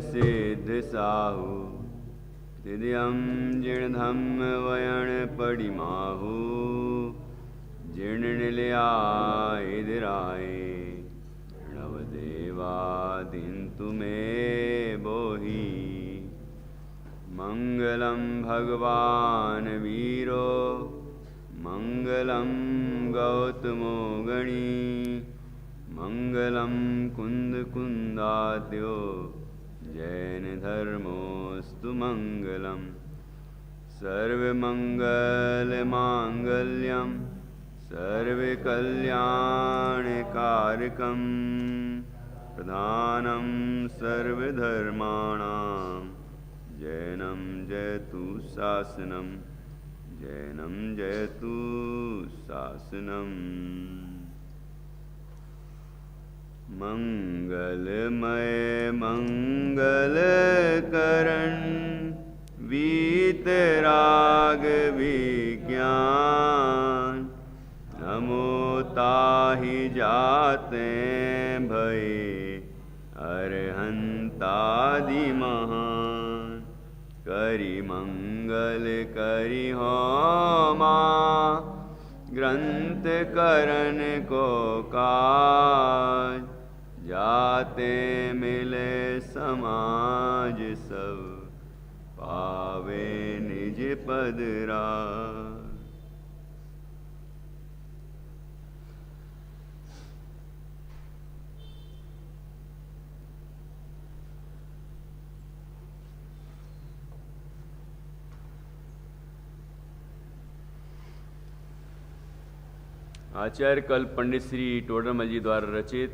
सिद्ध साहू तिद्यम जिणधम वयण पड़ी माहू जीर्ण निलयाय इधराए नवदेवा दिन तुम्हें बोही मंगलम भगवान वीरो मंगलम गौतमो गणी मंगलम कुंद कुंदाद्यो जैन धर्मोस्तु मंगलम सर्वमंगल मांगल्यम सर्वकल्याणकारकम प्रधानम सर्वधर्माणां जैनम जयतु शासनम जैनम जयतु शासनम मंगलमय मंगलकरण वीतराग विज्ञान नमो ताहि जाते भये अरहंतादि महान करि मंगल करि होमा ग्रंथ करण को काज जाते मिले समाज सब पावे निज पद राज। आचार्य कल पंडित श्री टोडरमल जी द्वारा रचित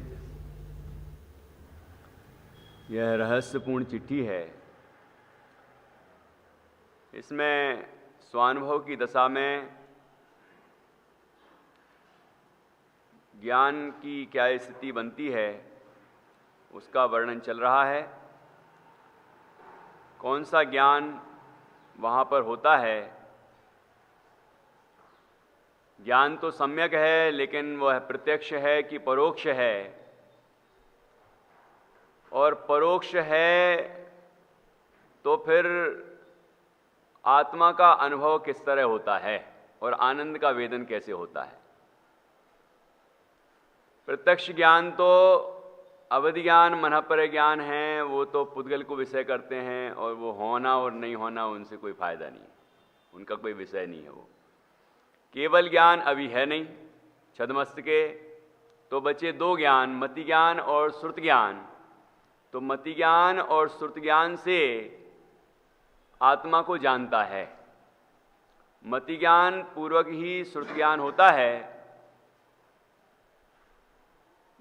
यह रहस्यपूर्ण चिट्ठी है। इसमें स्वानुभव की दशा में ज्ञान की क्या स्थिति बनती है उसका वर्णन चल रहा है। कौन सा ज्ञान वहाँ पर होता है। ज्ञान तो सम्यक है लेकिन वह प्रत्यक्ष है कि परोक्ष है, और परोक्ष है तो फिर आत्मा का अनुभव किस तरह होता है और आनंद का वेदन कैसे होता है। प्रत्यक्ष ज्ञान तो अवधि ज्ञान मनःपर ज्ञान है, वो तो पुद्गल को विषय करते हैं और वो होना और नहीं होना उनसे कोई फायदा नहीं, उनका कोई विषय नहीं है। वो केवल ज्ञान अभी है नहीं छदमस्त के, तो बचे दो ज्ञान, मति ज्ञान और श्रुत ज्ञान। तो मति ज्ञान और श्रुत ज्ञान से आत्मा को जानता है। मति ज्ञान पूर्वक ही श्रुत ज्ञान होता है।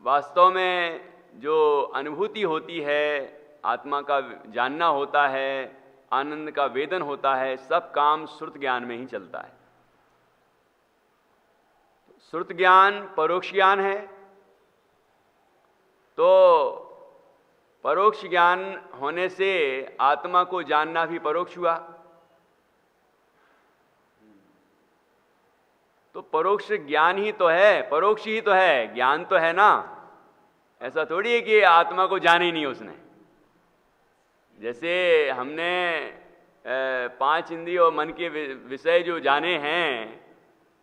वास्तव में जो अनुभूति होती है, आत्मा का जानना होता है, आनंद का वेदन होता है, सब काम श्रुत ज्ञान में ही चलता है। श्रुत ज्ञान परोक्ष ज्ञान है, तो परोक्ष ज्ञान होने से आत्मा को जानना भी परोक्ष हुआ। तो परोक्ष ज्ञान ही तो है, परोक्ष ही तो है, ज्ञान तो है ना। ऐसा थोड़ी है कि आत्मा को जाने ही नहीं उसने। जैसे हमने 5 इंद्रिय और मन के विषय जो जाने हैं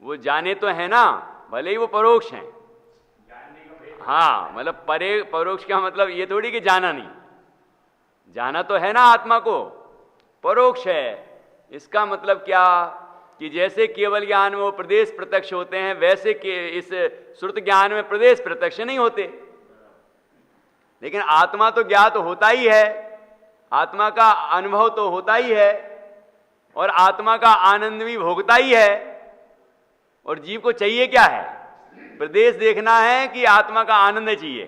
वो जाने तो है ना, भले ही वो परोक्ष हैं। हाँ, मतलब परोक्ष का मतलब ये थोड़ी कि जाना नहीं, जाना तो है ना आत्मा को, परोक्ष है। इसका मतलब क्या कि जैसे केवल ज्ञान में वो प्रदेश प्रत्यक्ष होते हैं, वैसे के इस श्रुत ज्ञान में प्रदेश प्रत्यक्ष नहीं होते। लेकिन आत्मा तो ज्ञात तो होता ही है, आत्मा का अनुभव तो होता ही है, और आत्मा का आनंद भी भोगता ही है। और जीव को चाहिए क्या है? प्रदेश देखना है कि आत्मा का आनंद चाहिए?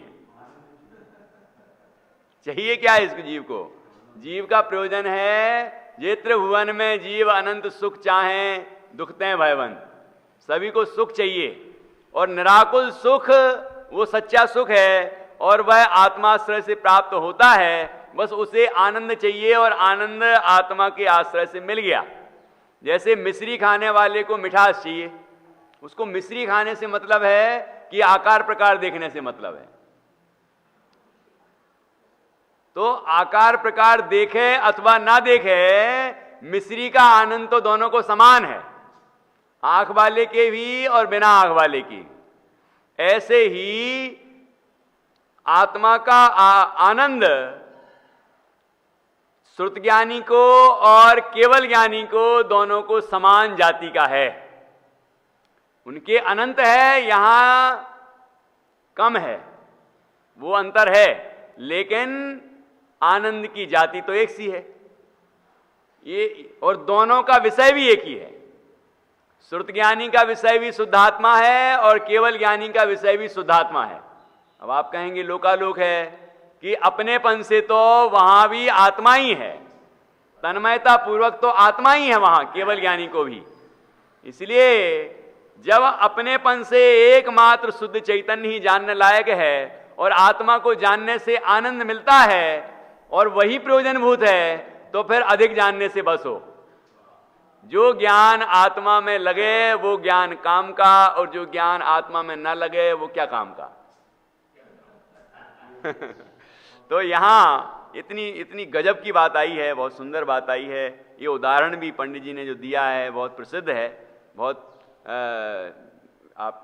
चाहिए क्या है इसको जीव को? जीव का प्रयोजन है जेत्र भुवन में जीव अनंत सुख चाहें दुखते भयवंत। सभी को सुख चाहिए, और निराकुल सुख वो सच्चा सुख है, और वह आत्माश्रय से प्राप्त होता है। बस उसे आनंद चाहिए, और आनंद आत्मा के आश्रय से मिल गया। जैसे मिश्री खाने वाले को मिठास चाहिए, उसको मिश्री खाने से मतलब है कि आकार प्रकार देखने से मतलब है। तो आकार प्रकार देखे अथवा ना देखे, मिश्री का आनंद तो दोनों को समान है, आंख वाले के भी और बिना आंख वाले की। ऐसे ही आत्मा का आनंद श्रुत ज्ञानी को और केवल ज्ञानी को, दोनों को समान जाति का है। उनके अनंत है, यहां कम है, वो अंतर है, लेकिन आनंद की जाति तो एक सी है ये, और दोनों का विषय भी एक ही है। श्रुत ज्ञानी का विषय भी शुद्धात्मा है और केवल ज्ञानी का विषय भी शुद्धात्मा है। अब आप कहेंगे लोकालोक है कि अपनेपन से तो वहां भी आत्मा ही है, तन्मयता पूर्वक तो आत्मा ही है वहां केवल ज्ञानी को भी। इसलिए जब अपनेपन से एकमात्र शुद्ध चैतन्य ही जानने लायक है और आत्मा को जानने से आनंद मिलता है और वही प्रयोजनभूत है, तो फिर अधिक जानने से बस हो। जो ज्ञान आत्मा में लगे वो ज्ञान काम का, और जो ज्ञान आत्मा में न लगे वो क्या काम का। तो यहां इतनी गजब की बात आई है, बहुत सुंदर बात आई है। ये उदाहरण भी पंडित जी ने जो दिया है बहुत प्रसिद्ध है, बहुत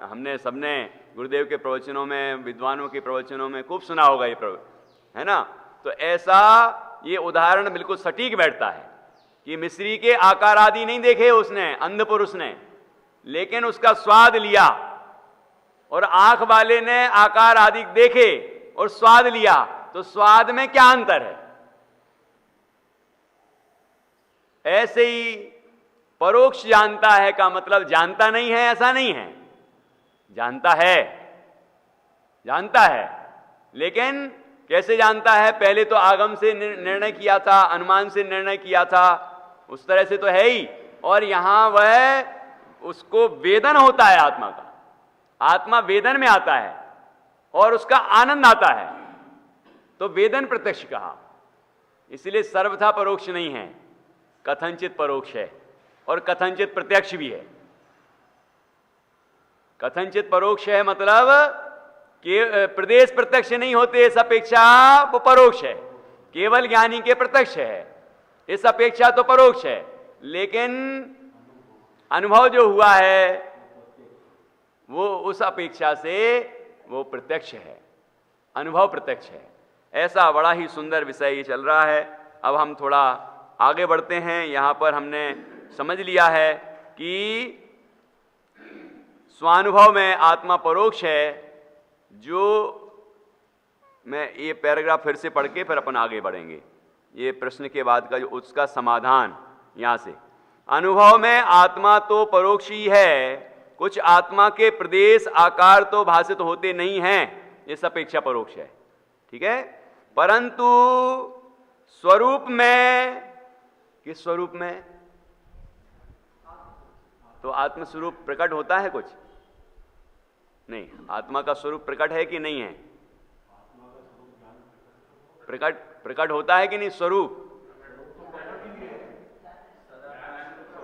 हमने सबने गुरुदेव के प्रवचनों में, विद्वानों के प्रवचनों में खूब सुना होगा ये है ना। तो ऐसा ये उदाहरण बिल्कुल सटीक बैठता है कि मिश्री के आकार आदि नहीं देखे उसने, अंध पुरुष ने, लेकिन उसका स्वाद लिया, और आंख वाले ने आकार आदि देखे और स्वाद लिया, तो स्वाद में क्या अंतर है। ऐसे ही परोक्ष जानता है का मतलब जानता नहीं है ऐसा नहीं है, जानता है, लेकिन कैसे जानता है। पहले तो आगम से निर्णय किया था, अनुमान से निर्णय किया था, उस तरह से तो है ही। और यहां वह उसको वेदन होता है आत्मा का, आत्मा वेदन में आता है और उसका आनंद आता है, तो वेदन प्रत्यक्ष कहा। इसलिए सर्वथा परोक्ष नहीं है, कथनचित परोक्ष है और कथनचित प्रत्यक्ष भी है। कथनचित परोक्ष है मतलब कि प्रदेश प्रत्यक्ष नहीं होते, इस अपेक्षा वो परोक्ष है। केवल ज्ञानी के प्रत्यक्ष है, इस अपेक्षा तो परोक्ष है, लेकिन अनुभव जो हुआ है वो उस अपेक्षा से वो प्रत्यक्ष है, अनुभव प्रत्यक्ष है। ऐसा बड़ा ही सुंदर विषय ये चल रहा है। अब हम थोड़ा आगे बढ़ते हैं। यहां पर हमने समझ लिया है कि स्वानुभव में आत्मा परोक्ष है। जो मैं ये पैराग्राफ फिर से पढ़ के फिर अपन आगे बढ़ेंगे, ये प्रश्न के बाद का जो उसका समाधान यहां से। अनुभव में आत्मा तो परोक्ष ही है, कुछ आत्मा के प्रदेश आकार तो भाषित होते नहीं हैं, इस अपेक्षा परोक्ष है, ठीक है। परंतु स्वरूप में, किस स्वरूप में, तो आत्मस्वरूप प्रकट होता है कुछ नहीं। आत्मा का स्वरूप प्रकट है कि नहीं है, प्रकट होता है कि नहीं स्वरूप।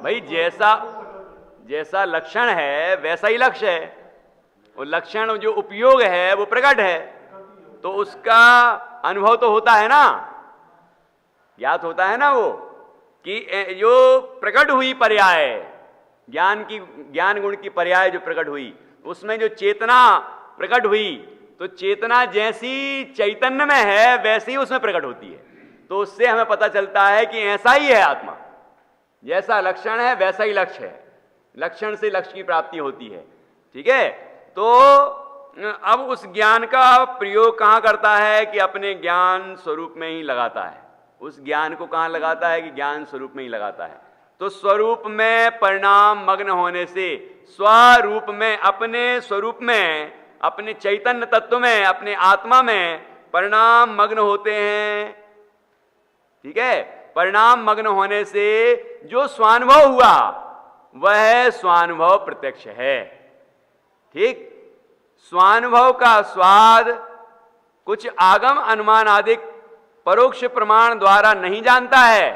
भाई जैसा लक्षण है वैसा ही लक्ष्य है, वो लक्षण जो उपयोग है वो प्रकट है, तो उसका अनुभव तो होता है ना, ज्ञात होता है ना, वो कि जो प्रकट हुई पर्याय, ज्ञान गुण की पर्याय जो प्रकट हुई, उसमें जो चेतना प्रकट हुई, तो चेतना जैसी चैतन्य में है वैसी ही उसमें प्रकट होती है। तो उससे हमें पता चलता है कि ऐसा ही है आत्मा, जैसा लक्षण है वैसा ही लक्ष्य है, लक्षण से लक्ष्य की प्राप्ति होती है, ठीक है। तो अब उस ज्ञान का प्रयोग कहाँ करता है कि अपने ज्ञान स्वरूप में ही लगाता है। उस ज्ञान को कहाँ लगाता है कि ज्ञान स्वरूप में ही लगाता है। तो स्वरूप में परिणाम मग्न होने से, स्वरूप में, अपने स्वरूप में, अपने चैतन्य तत्व में, अपने आत्मा में परिणाम मग्न होते हैं, ठीक है। परिणाम मग्न होने से जो स्वानुभव हुआ वह स्वानुभव प्रत्यक्ष है, ठीक। स्वानुभव का स्वाद कुछ आगम अनुमान आदि परोक्ष प्रमाण द्वारा नहीं जानता है,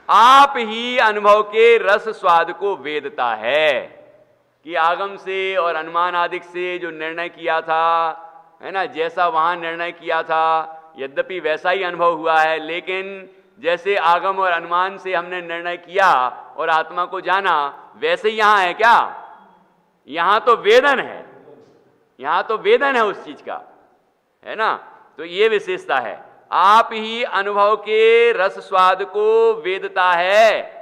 आप ही अनुभव के रस स्वाद को वेदता है कि आगम से और अनुमान आदि से जो निर्णय किया था, है ना, जैसा वहां निर्णय किया था यद्यपि वैसा ही अनुभव हुआ है, लेकिन जैसे आगम और अनुमान से हमने निर्णय किया और आत्मा को जाना, वैसे यहां है क्या? यहां तो वेदन है, यहां तो वेदन है उस चीज का, है ना। तो ये विशेषता है, आप ही अनुभव के रस स्वाद को वेदता है,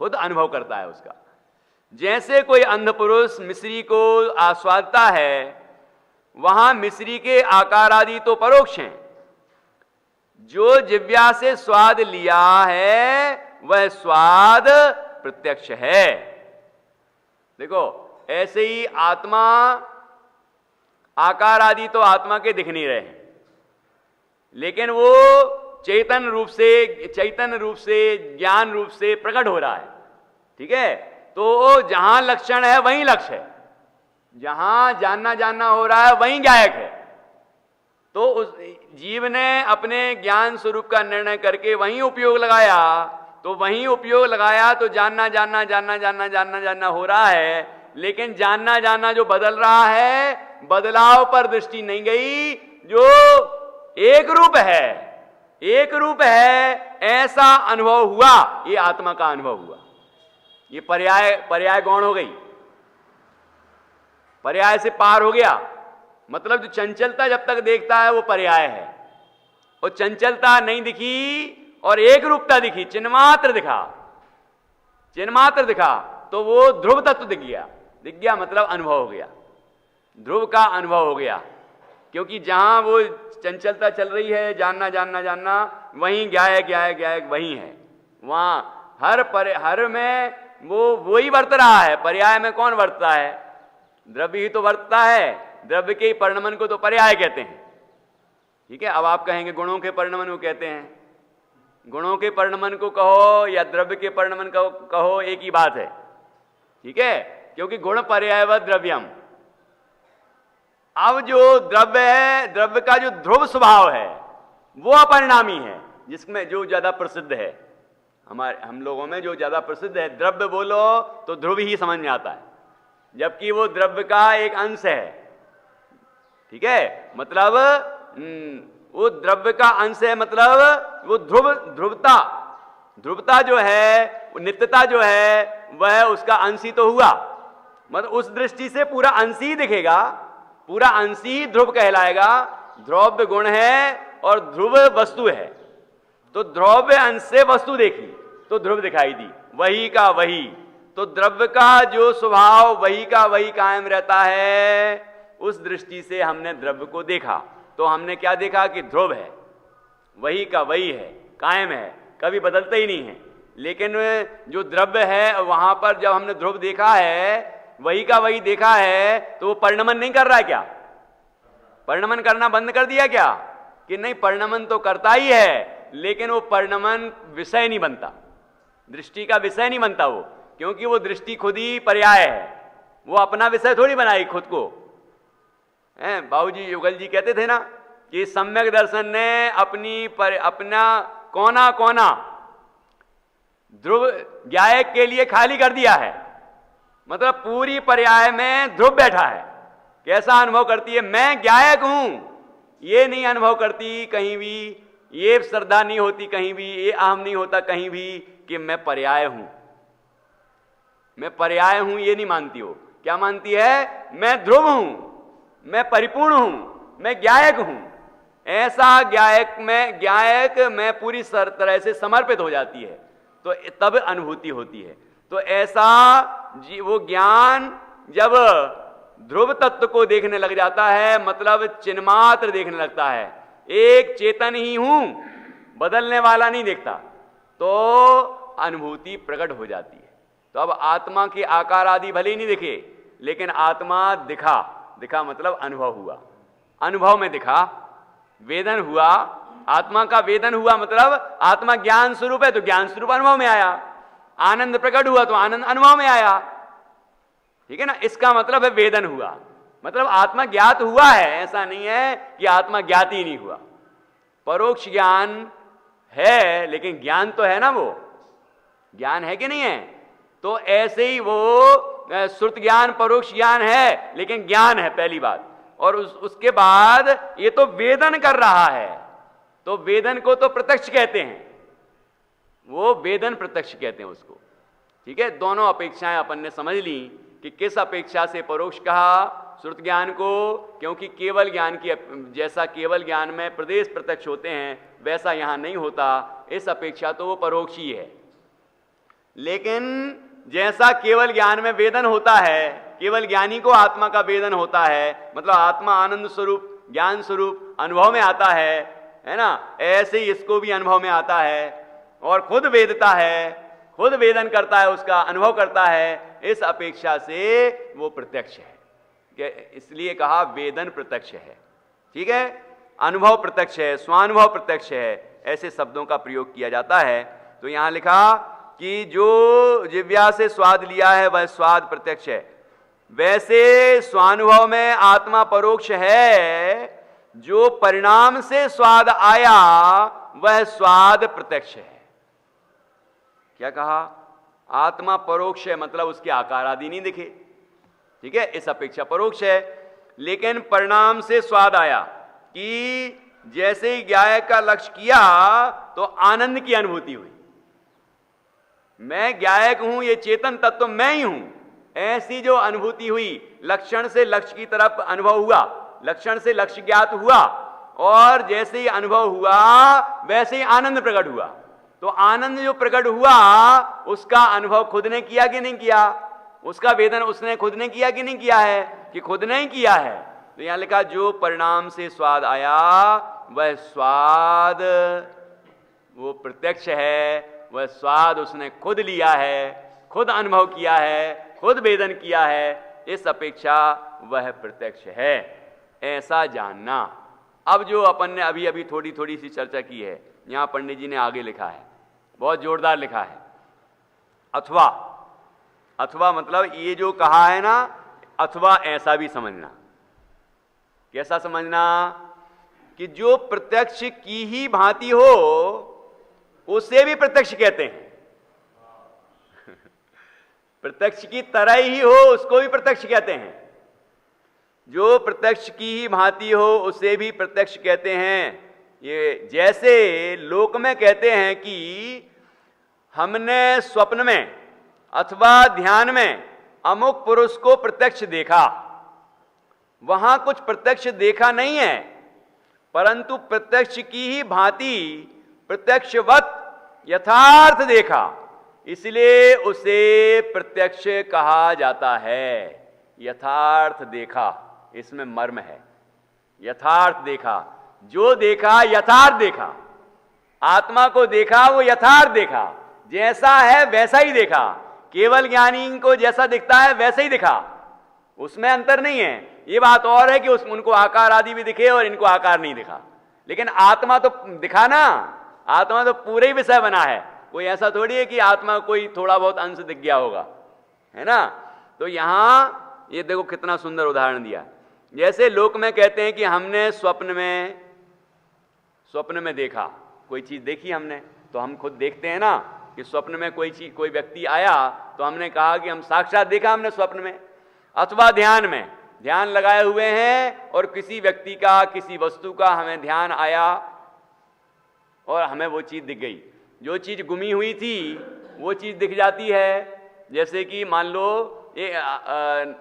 खुद अनुभव करता है उसका। जैसे कोई अंध पुरुष मिश्री को आस्वादता है, वहां मिश्री के आकार आदि तो परोक्ष हैं, जो जिव्या से स्वाद लिया है वह स्वाद प्रत्यक्ष है। देखो, ऐसे ही आत्मा, आकार आदि तो आत्मा के दिख नहीं रहे हैं, लेकिन वो चैतन्य रूप से ज्ञान रूप से प्रकट हो रहा है, ठीक है। तो जहां लक्षण है वहीं लक्ष्य है, जहां जानना हो रहा है वहीं ज्ञायक है। तो उस जीव ने अपने ज्ञान स्वरूप का निर्णय करके वहीं उपयोग लगाया, तो वहीं उपयोग लगाया तो जानना हो रहा है, लेकिन जानना जो बदल रहा है, बदलाव पर दृष्टि नहीं गई। जो एक रूप है ऐसा अनुभव हुआ, ये आत्मा का अनुभव हुआ। ये पर्याय गौण हो गई, पर्याय से पार हो गया। मतलब जो चंचलता जब तक देखता है वो पर्याय है, और चंचलता नहीं दिखी और एक रूपता दिखी, चिन्मात्र दिखा, तो वो ध्रुव तत्व दिख गया, मतलब अनुभव हो गया, ध्रुव का अनुभव हो गया। क्योंकि जहां वो चंचलता चल रही है, जानना वहीं ज्ञायक वहीं है। वहां हर में वो ही वर्त रहा है। पर्याय में कौन वर्तता है? द्रव्य ही तो वर्तता है। द्रव्य के परिणमन को तो पर्याय कहते हैं, ठीक है। अब आप कहेंगे गुणों के परिणमन को कहते हैं, गुणों के परिणमन को कहो या द्रव्य के परिणमन को कहो, एक ही बात है, ठीक है। क्योंकि गुण पर्यायवत द्रव्यम। अब जो द्रव्य है, द्रव्य का जो ध्रुव स्वभाव है वो अपरिणामी है, जिसमें जो ज्यादा प्रसिद्ध है, हम लोगों में जो ज्यादा प्रसिद्ध है, द्रव्य बोलो तो ध्रुव ही समझ में आता है, जबकि वो द्रव्य का एक अंश है, ठीक है। मतलब वो द्रव्य का अंश है, मतलब वो ध्रुवता जो है, नित्यता जो है, वह उसका अंश ही तो हुआ। मतलब उस दृष्टि से पूरा अंश ही दिखेगा, पूरा अंश ही ध्रुव कहलाएगा। द्रव्य गुण है और ध्रुव वस्तु है, तो द्रव्य अंश से वस्तु देखी तो ध्रुव दिखाई दी, वही का वही। तो द्रव्य का जो स्वभाव वही का वही कायम रहता है, उस दृष्टि से हमने द्रव्य को देखा, तो हमने क्या देखा कि ध्रुव है, वही का वही है, कायम है, कभी बदलता ही नहीं है। लेकिन जो द्रव्य है वहां पर जब हमने ध्रुव देखा है, वही का वही देखा है, तो वो परिणमन नहीं कर रहा है क्या? परिणमन करना बंद कर दिया क्या? कि नहीं, परिणमन तो करता ही है, लेकिन वो परिणमन विषय नहीं बनता, दृष्टि का विषय नहीं बनता वो, क्योंकि वो दृष्टि खुद ही पर्याय है, वो अपना विषय थोड़ी बनाई खुद को। बाबूजी युगल जी कहते थे ना कि सम्यक दर्शन ने अपना कोना कोना ध्रुव ज्ञायक के लिए खाली कर दिया है। मतलब पूरी पर्याय में ध्रुव बैठा है। कैसा अनुभव करती है? मैं ज्ञायक हूं, ये नहीं अनुभव करती कहीं भी, ये श्रद्धा नहीं होती कहीं भी, ये अहम नहीं होता कहीं भी कि मैं पर्याय हूं। मैं पर्याय हूं ये नहीं मानती हो। क्या मानती है? मैं ध्रुव हूं, मैं परिपूर्ण हूं, मैं ज्ञायक हूं। ऐसा ज्ञायक में पूरी तरह से समर्पित हो जाती है, तो तब अनुभूति होती है। तो ऐसा वो ज्ञान जब ध्रुव तत्व को देखने लग जाता है, मतलब चिन्मात्र देखने लगता है, एक चेतन ही हूं, बदलने वाला नहीं देखता, तो अनुभूति प्रकट हो जाती है। तो अब आत्मा के आकार आदि भले ही नहीं दिखे, लेकिन आत्मा दिखा मतलब अनुभव हुआ, अनुभव में दिखा, वेदन हुआ, आत्मा का वेदन हुआ, मतलब आत्मा ज्ञान स्वरूप है तो ज्ञान स्वरूप अनुभव में आया, आनंद प्रकट हुआ तो आनंद अनुभव में आया, ठीक है ना। इसका मतलब है वेदन हुआ, मतलब आत्मा ज्ञात हुआ है, ऐसा नहीं है कि आत्मा ज्ञात ही नहीं हुआ। परोक्ष ज्ञान है, लेकिन ज्ञान तो है ना, वो ज्ञान है कि नहीं है। तो ऐसे ही वो श्रुत ज्ञान परोक्ष ज्ञान है, लेकिन ज्ञान है पहली बात, और उसके बाद ये तो वेदन कर रहा है, तो वेदन को तो प्रत्यक्ष कहते हैं, वो वेदन प्रत्यक्ष कहते हैं उसको। ठीक है, दोनों अपेक्षाएं अपन ने समझ ली कि किस अपेक्षा से परोक्ष कहा, श्रुत ज्ञान को, क्योंकि केवल ज्ञान की जैसा केवल ज्ञान में प्रदेश प्रत्यक्ष होते हैं वैसा यहां नहीं होता, इस अपेक्षा तो वो परोक्ष ही है। लेकिन जैसा केवल ज्ञान में वेदन होता है, केवल ज्ञानी को आत्मा का वेदन होता है, मतलब आत्मा आनंद स्वरूप ज्ञान स्वरूप अनुभव में आता है ना, ऐसे ही इसको भी अनुभव में आता है और खुद वेदता है, खुद वेदन करता है, उसका अनुभव करता है। इस अपेक्षा से वो प्रत्यक्ष है, इसलिए कहा वेदन प्रत्यक्ष है। ठीक है, अनुभव प्रत्यक्ष है, स्वानुभव प्रत्यक्ष है, ऐसे शब्दों का प्रयोग किया जाता है। तो यहां लिखा कि जो जिह्वा से स्वाद लिया है वह स्वाद प्रत्यक्ष है, वैसे स्वानुभव में आत्मा परोक्ष है, जो परिणाम से स्वाद आया वह स्वाद प्रत्यक्ष है। क्या कहा? आत्मा परोक्ष है, मतलब उसके आकार आदि नहीं दिखे। ठीक है, इस अपेक्षा परोक्ष है, लेकिन परिणाम से स्वाद आया कि जैसे ही ज्ञाय का लक्ष्य किया तो आनंद की अनुभूति हुई। मैं ज्ञायक हूं, ये चेतन तत्व मैं ही हूं, ऐसी जो अनुभूति हुई, लक्षण से लक्ष्य की तरफ अनुभव हुआ, लक्षण से लक्ष्य ज्ञात हुआ, और जैसे ही अनुभव हुआ वैसे ही आनंद प्रकट हुआ। तो आनंद जो प्रकट हुआ उसका अनुभव खुद ने किया कि नहीं किया, उसका वेदन उसने खुद ने किया कि नहीं किया है, कि खुद ने ही किया है। तो यहां लिखा जो परिणाम से स्वाद आया वह स्वाद वो प्रत्यक्ष है, वह स्वाद उसने खुद लिया है, खुद अनुभव किया है, खुद वेदन किया है, इस अपेक्षा वह प्रत्यक्ष है, ऐसा जानना। अब जो अपन ने अभी अभी थोड़ी थोड़ी सी चर्चा की है, यहां पंडित जी ने आगे लिखा है, बहुत जोरदार लिखा है, अथवा। अथवा मतलब ये जो कहा है ना, अथवा ऐसा भी समझना। कैसा समझना? कि जो प्रत्यक्ष की ही भांति हो उसे भी प्रत्यक्ष कहते हैं। प्रत्यक्ष की तरह ही हो उसको भी प्रत्यक्ष कहते हैं। जो प्रत्यक्ष की ही भांति हो उसे भी प्रत्यक्ष कहते हैं। ये जैसे लोक में कहते हैं कि हमने स्वप्न में अथवा ध्यान में अमुक पुरुष को प्रत्यक्ष देखा, वहां कुछ प्रत्यक्ष देखा नहीं है, परंतु प्रत्यक्ष की ही भांति प्रत्यक्षवत यथार्थ देखा, इसलिए उसे प्रत्यक्ष कहा जाता है। यथार्थ देखा, इसमें मर्म है। यथार्थ देखा, जो देखा यथार्थ देखा, आत्मा को देखा वो यथार्थ देखा, जैसा है वैसा ही देखा। केवल ज्ञानी को जैसा दिखता है वैसे ही दिखा, उसमें अंतर नहीं है। ये बात और है कि उनको आकार आदि भी दिखे और इनको आकार नहीं दिखा, लेकिन आत्मा तो दिखा ना, आत्मा तो पूरे ही विषय बना है। कोई ऐसा थोड़ी है कि आत्मा कोई थोड़ा बहुत अंश दिख गया होगा, है ना। तो यहां ये देखो कितना सुंदर उदाहरण दिया। जैसे लोक में कहते हैं कि हमने स्वप्न में देखा, कोई चीज देखी हमने, तो हम खुद देखते हैं ना कि स्वप्न में कोई व्यक्ति आया तो हमने कहा कि हम साक्षात देखा हमने स्वप्न में। अथवा ध्यान में ध्यान लगाए हुए हैं और किसी व्यक्ति का, किसी वस्तु का हमें ध्यान आया और हमें वो चीज दिख गई। जो चीज गुमी हुई थी वो चीज दिख जाती है। जैसे कि मान लो ये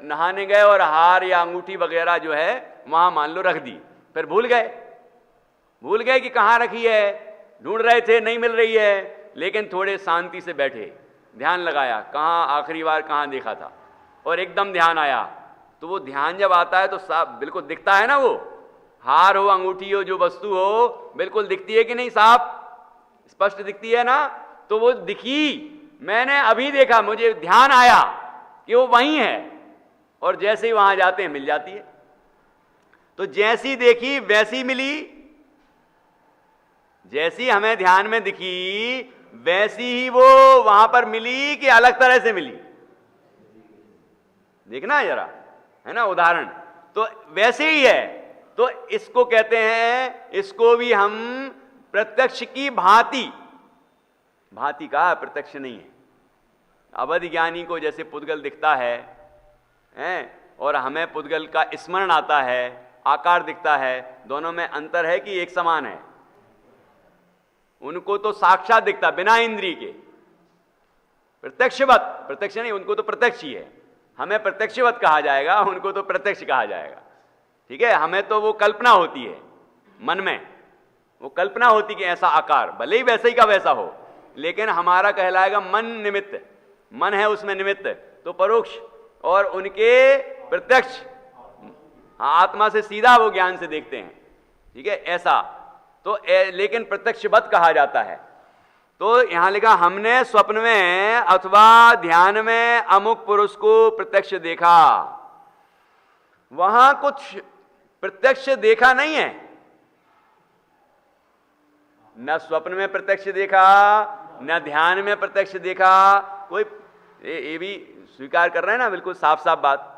नहाने गए और हार या अंगूठी वगैरह जो है वहां मान लो रख दी, फिर भूल गए कि कहाँ रखी है, ढूंढ रहे थे नहीं मिल रही है, लेकिन थोड़े शांति से बैठे, ध्यान लगाया, कहाँ आखिरी बार कहाँ देखा था, और एकदम ध्यान आया। तो वो ध्यान जब आता है तो साफ बिल्कुल दिखता है ना, वो हार हो, अंगूठी हो, जो वस्तु हो, बिल्कुल दिखती है कि नहीं, साफ स्पष्ट दिखती है ना। तो वो दिखी, मैंने अभी देखा, मुझे ध्यान आया कि वो वहीं है, और जैसे ही वहां जाते हैं मिल जाती है। तो जैसी देखी वैसी मिली, जैसी हमें ध्यान में दिखी वैसी ही वो वहां पर मिली कि अलग तरह से मिली, देखना जरा, है ना उदाहरण। तो वैसे ही है, तो इसको कहते हैं, इसको भी हम प्रत्यक्ष की भांति, भांति का प्रत्यक्ष नहीं है। अवधि ज्ञानी को जैसे पुद्गल दिखता है और हमें पुद्गल का स्मरण आता है, आकार दिखता है, दोनों में अंतर है कि एक समान है? उनको तो साक्षात दिखता, बिना इंद्रिय के, प्रत्यक्षवत। प्रत्यक्ष नहीं, उनको तो प्रत्यक्ष ही है, हमें प्रत्यक्षवत कहा जाएगा, उनको तो प्रत्यक्ष कहा जाएगा। ठीक है, हमें तो वो कल्पना होती है मन में, वो कल्पना होती कि ऐसा आकार, भले ही वैसे ही का वैसा हो, लेकिन हमारा कहलाएगा मन निमित्त, मन है उसमें निमित्त, तो परोक्ष। और उनके प्रत्यक्ष, आत्मा से सीधा वो ज्ञान से देखते हैं। ठीक है, ऐसा तो लेकिन प्रत्यक्षवत कहा जाता है। तो यहां लिखा, हमने स्वप्न में अथवा ध्यान में अमुक पुरुष को प्रत्यक्ष देखा। वहां कुछ प्रत्यक्ष देखा नहीं है, न स्वप्न में प्रत्यक्ष देखा, न ध्यान में प्रत्यक्ष देखा। कोई ये भी स्वीकार कर रहे हैं ना, बिल्कुल साफ साफ बात,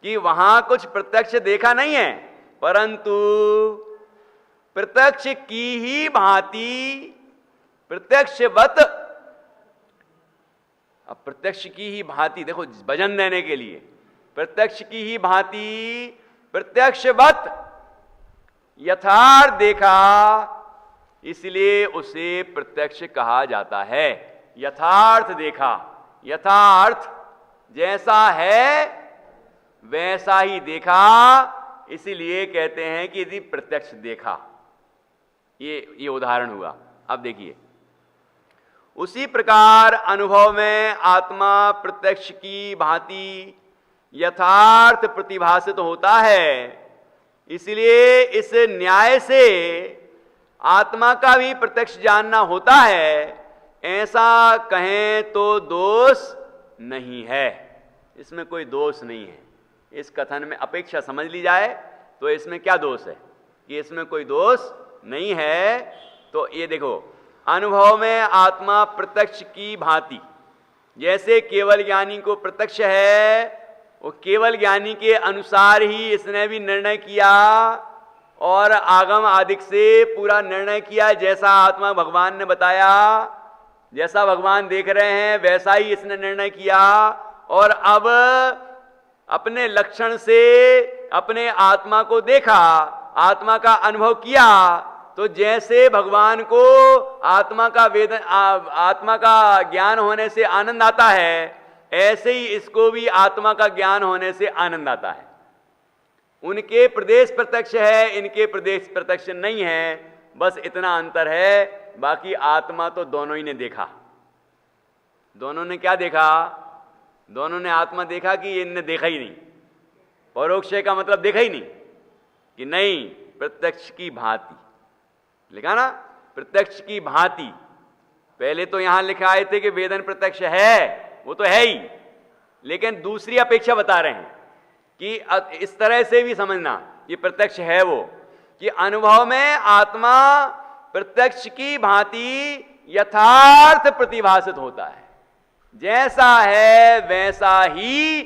कि वहां कुछ प्रत्यक्ष देखा नहीं है, परंतु प्रत्यक्ष की ही भांति प्रत्यक्षवत। अब प्रत्यक्ष की ही भांति, देखो वजन देने के लिए, प्रत्यक्ष की ही भांति प्रत्यक्षवत यथार्थ देखा, इसलिए उसे प्रत्यक्ष कहा जाता है। यथार्थ देखा, यथार्थ जैसा है वैसा ही देखा, इसीलिए कहते हैं कि यदि प्रत्यक्ष देखा। ये उदाहरण हुआ। अब देखिए, उसी प्रकार अनुभव में आत्मा प्रत्यक्ष की भांति यथार्थ प्रतिभासित होता है, इसलिए इस न्याय से आत्मा का भी प्रत्यक्ष जानना होता है, ऐसा कहें तो दोष नहीं है। इसमें कोई दोष नहीं है। इस कथन में अपेक्षा समझ ली जाए तो इसमें क्या दोष है, कि इसमें कोई दोष नहीं है। तो ये देखो, अनुभव में आत्मा प्रत्यक्ष की भांति, जैसे केवल ज्ञानी को प्रत्यक्ष है, वो केवल ज्ञानी के अनुसार ही इसने भी निर्णय किया और आगम आदिक से पूरा निर्णय किया, जैसा आत्मा भगवान ने बताया, जैसा भगवान देख रहे हैं वैसा ही इसने निर्णय किया। और अब अपने लक्षण से अपने आत्मा को देखा, आत्मा का अनुभव किया, तो जैसे भगवान को आत्मा का ज्ञान होने से आनंद आता है, ऐसे ही इसको भी आत्मा का ज्ञान होने से आनंद आता है। उनके प्रदेश प्रत्यक्ष है, इनके प्रदेश प्रत्यक्ष नहीं है, बस इतना अंतर है। बाकी आत्मा तो दोनों ही ने देखा। दोनों ने क्या देखा? दोनों ने आत्मा देखा कि इनने देखा ही नहीं। परोक्ष का मतलब देखा ही नहीं, कि नहीं प्रत्यक्ष की भांति लिखा ना, प्रत्यक्ष की भांति। पहले तो यहां लिखा आए थे कि वेदन प्रत्यक्ष है, वो तो है ही, लेकिन दूसरी अपेक्षा बता रहे हैं कि इस तरह से भी समझना ये प्रत्यक्ष है वो, कि अनुभव में आत्मा प्रत्यक्ष की भांति यथार्थ प्रतिभासित होता है, जैसा है वैसा ही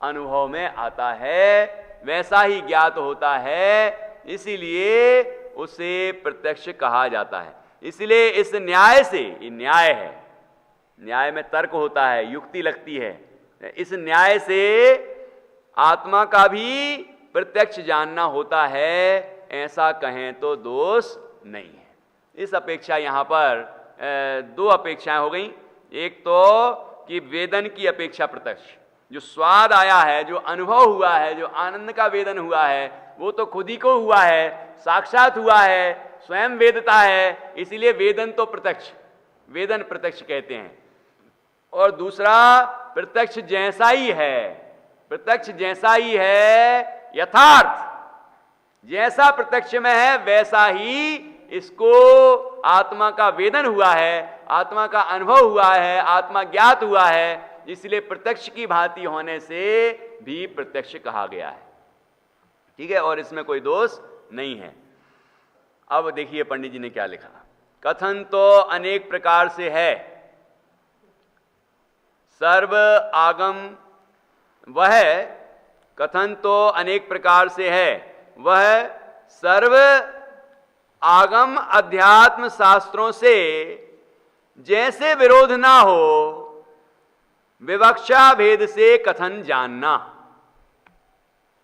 अनुभव में आता है, वैसा ही ज्ञात होता है, इसीलिए उसे प्रत्यक्ष कहा जाता है। इसलिए इस न्याय से, ये न्याय है, न्याय में तर्क होता है, युक्ति लगती है, इस न्याय से आत्मा का भी प्रत्यक्ष जानना होता है, ऐसा कहें तो दोष नहीं है। इस अपेक्षा यहां पर दो अपेक्षाएं हो गई। एक तो कि वेदन की अपेक्षा प्रत्यक्ष, जो स्वाद आया है, जो अनुभव हुआ है, जो आनंद का वेदन हुआ है, वो तो खुद ही को हुआ है, साक्षात हुआ है, स्वयं वेदता है, इसीलिए वेदन तो प्रत्यक्ष, वेदन प्रत्यक्ष कहते हैं। और दूसरा प्रत्यक्ष जैसा ही है, प्रत्यक्ष जैसा ही है, यथार्थ जैसा प्रत्यक्ष में है वैसा ही इसको आत्मा का वेदन हुआ है, आत्मा का अनुभव हुआ है, आत्मा ज्ञात हुआ है, इसलिए प्रत्यक्ष की भांति होने से भी प्रत्यक्ष कहा गया है। ठीक है, और इसमें कोई दोष नहीं है। अब देखिए पंडित जी ने क्या लिखा। कथन तो अनेक प्रकार से है, सर्व आगम वह, कथन तो अनेक प्रकार से है, वह सर्व आगम अध्यात्म शास्त्रों से जैसे विरोध ना हो, विवक्षा भेद से कथन जानना।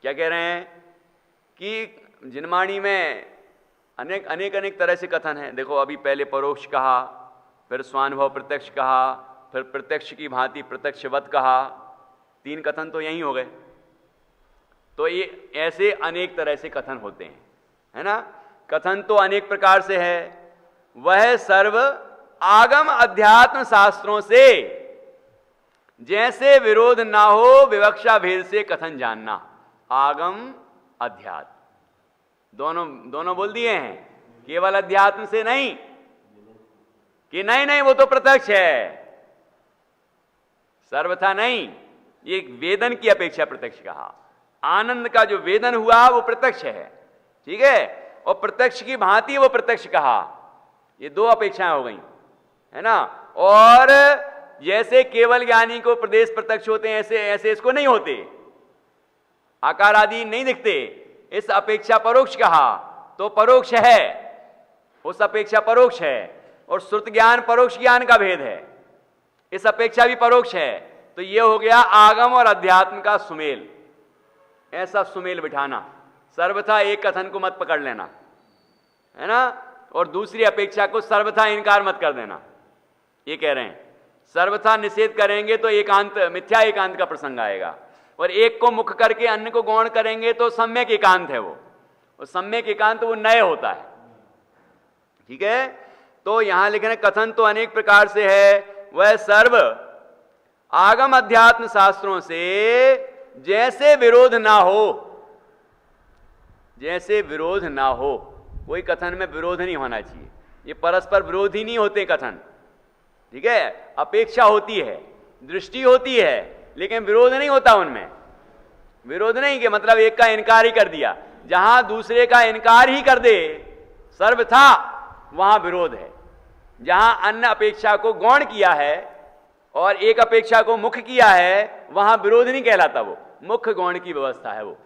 क्या कह रहे हैं कि जिनमाणी में अनेक अनेक अनेक तरह से कथन है। देखो, अभी पहले परोक्ष कहा, फिर स्वानुभव प्रत्यक्ष कहा, फिर प्रत्यक्ष की भांति प्रत्यक्षवत कहा। 3 कथन तो यही हो गए। तो ये ऐसे अनेक तरह से कथन होते हैं, है ना। कथन तो अनेक प्रकार से है। वह सर्व आगम अध्यात्म शास्त्रों से जैसे विरोध ना हो, विवक्षा भेद से कथन जानना। आगम अध्यात्म दोनों बोल दिए हैं, केवल अध्यात्म से नहीं कि नहीं वो तो प्रत्यक्ष है, सर्वथा नहीं। ये वेदन की अपेक्षा प्रत्यक्ष कहा। आनंद का जो वेदन हुआ वो प्रत्यक्ष है, ठीक है, और प्रत्यक्ष की भांति वो प्रत्यक्ष कहा। ये 2 अपेक्षाएं हो गई, है ना। और जैसे केवल ज्ञानी को प्रदेश प्रत्यक्ष होते हैं, ऐसे ऐसे इसको नहीं होते, आकार आदि नहीं दिखते। इस अपेक्षा परोक्ष कहा तो परोक्ष है, उस अपेक्षा परोक्ष है। और श्रुत ज्ञान परोक्ष ज्ञान का भेद है, इस अपेक्षा भी परोक्ष है। तो ये हो गया आगम और अध्यात्म का सुमेल। ऐसा सुमेल बिठाना, सर्वथा एक कथन को मत पकड़ लेना, है ना, और दूसरी अपेक्षा को सर्वथा इनकार मत कर देना। ये कह रहे हैं सर्वथा निषेध करेंगे तो एकांत, मिथ्या एकांत का प्रसंग आएगा, और एक को मुख करके अन्य को गौण करेंगे तो सम्यक एकांत है वो, और सम्यक एकांत वो नए होता है, ठीक है। तो यहां लिखे हैं कथन तो अनेक प्रकार से है, वह सर्व आगम अध्यात्म शास्त्रों से जैसे विरोध ना हो, जैसे विरोध ना हो। कोई कथन में विरोध नहीं होना चाहिए, ये परस्पर विरोधी नहीं होते कथन, ठीक है। अपेक्षा होती है, दृष्टि होती है, लेकिन विरोध नहीं होता उनमें। विरोध नहीं कि मतलब एक का इनकार ही कर दिया। जहां दूसरे का इनकार ही कर दे सर्वथा, वहां विरोध है। जहां अन्य अपेक्षा को गौण किया है और एक अपेक्षा को मुख्य किया है, वहां विरोध नहीं कहलाता, वो मुख्य गौण की व्यवस्था है वो।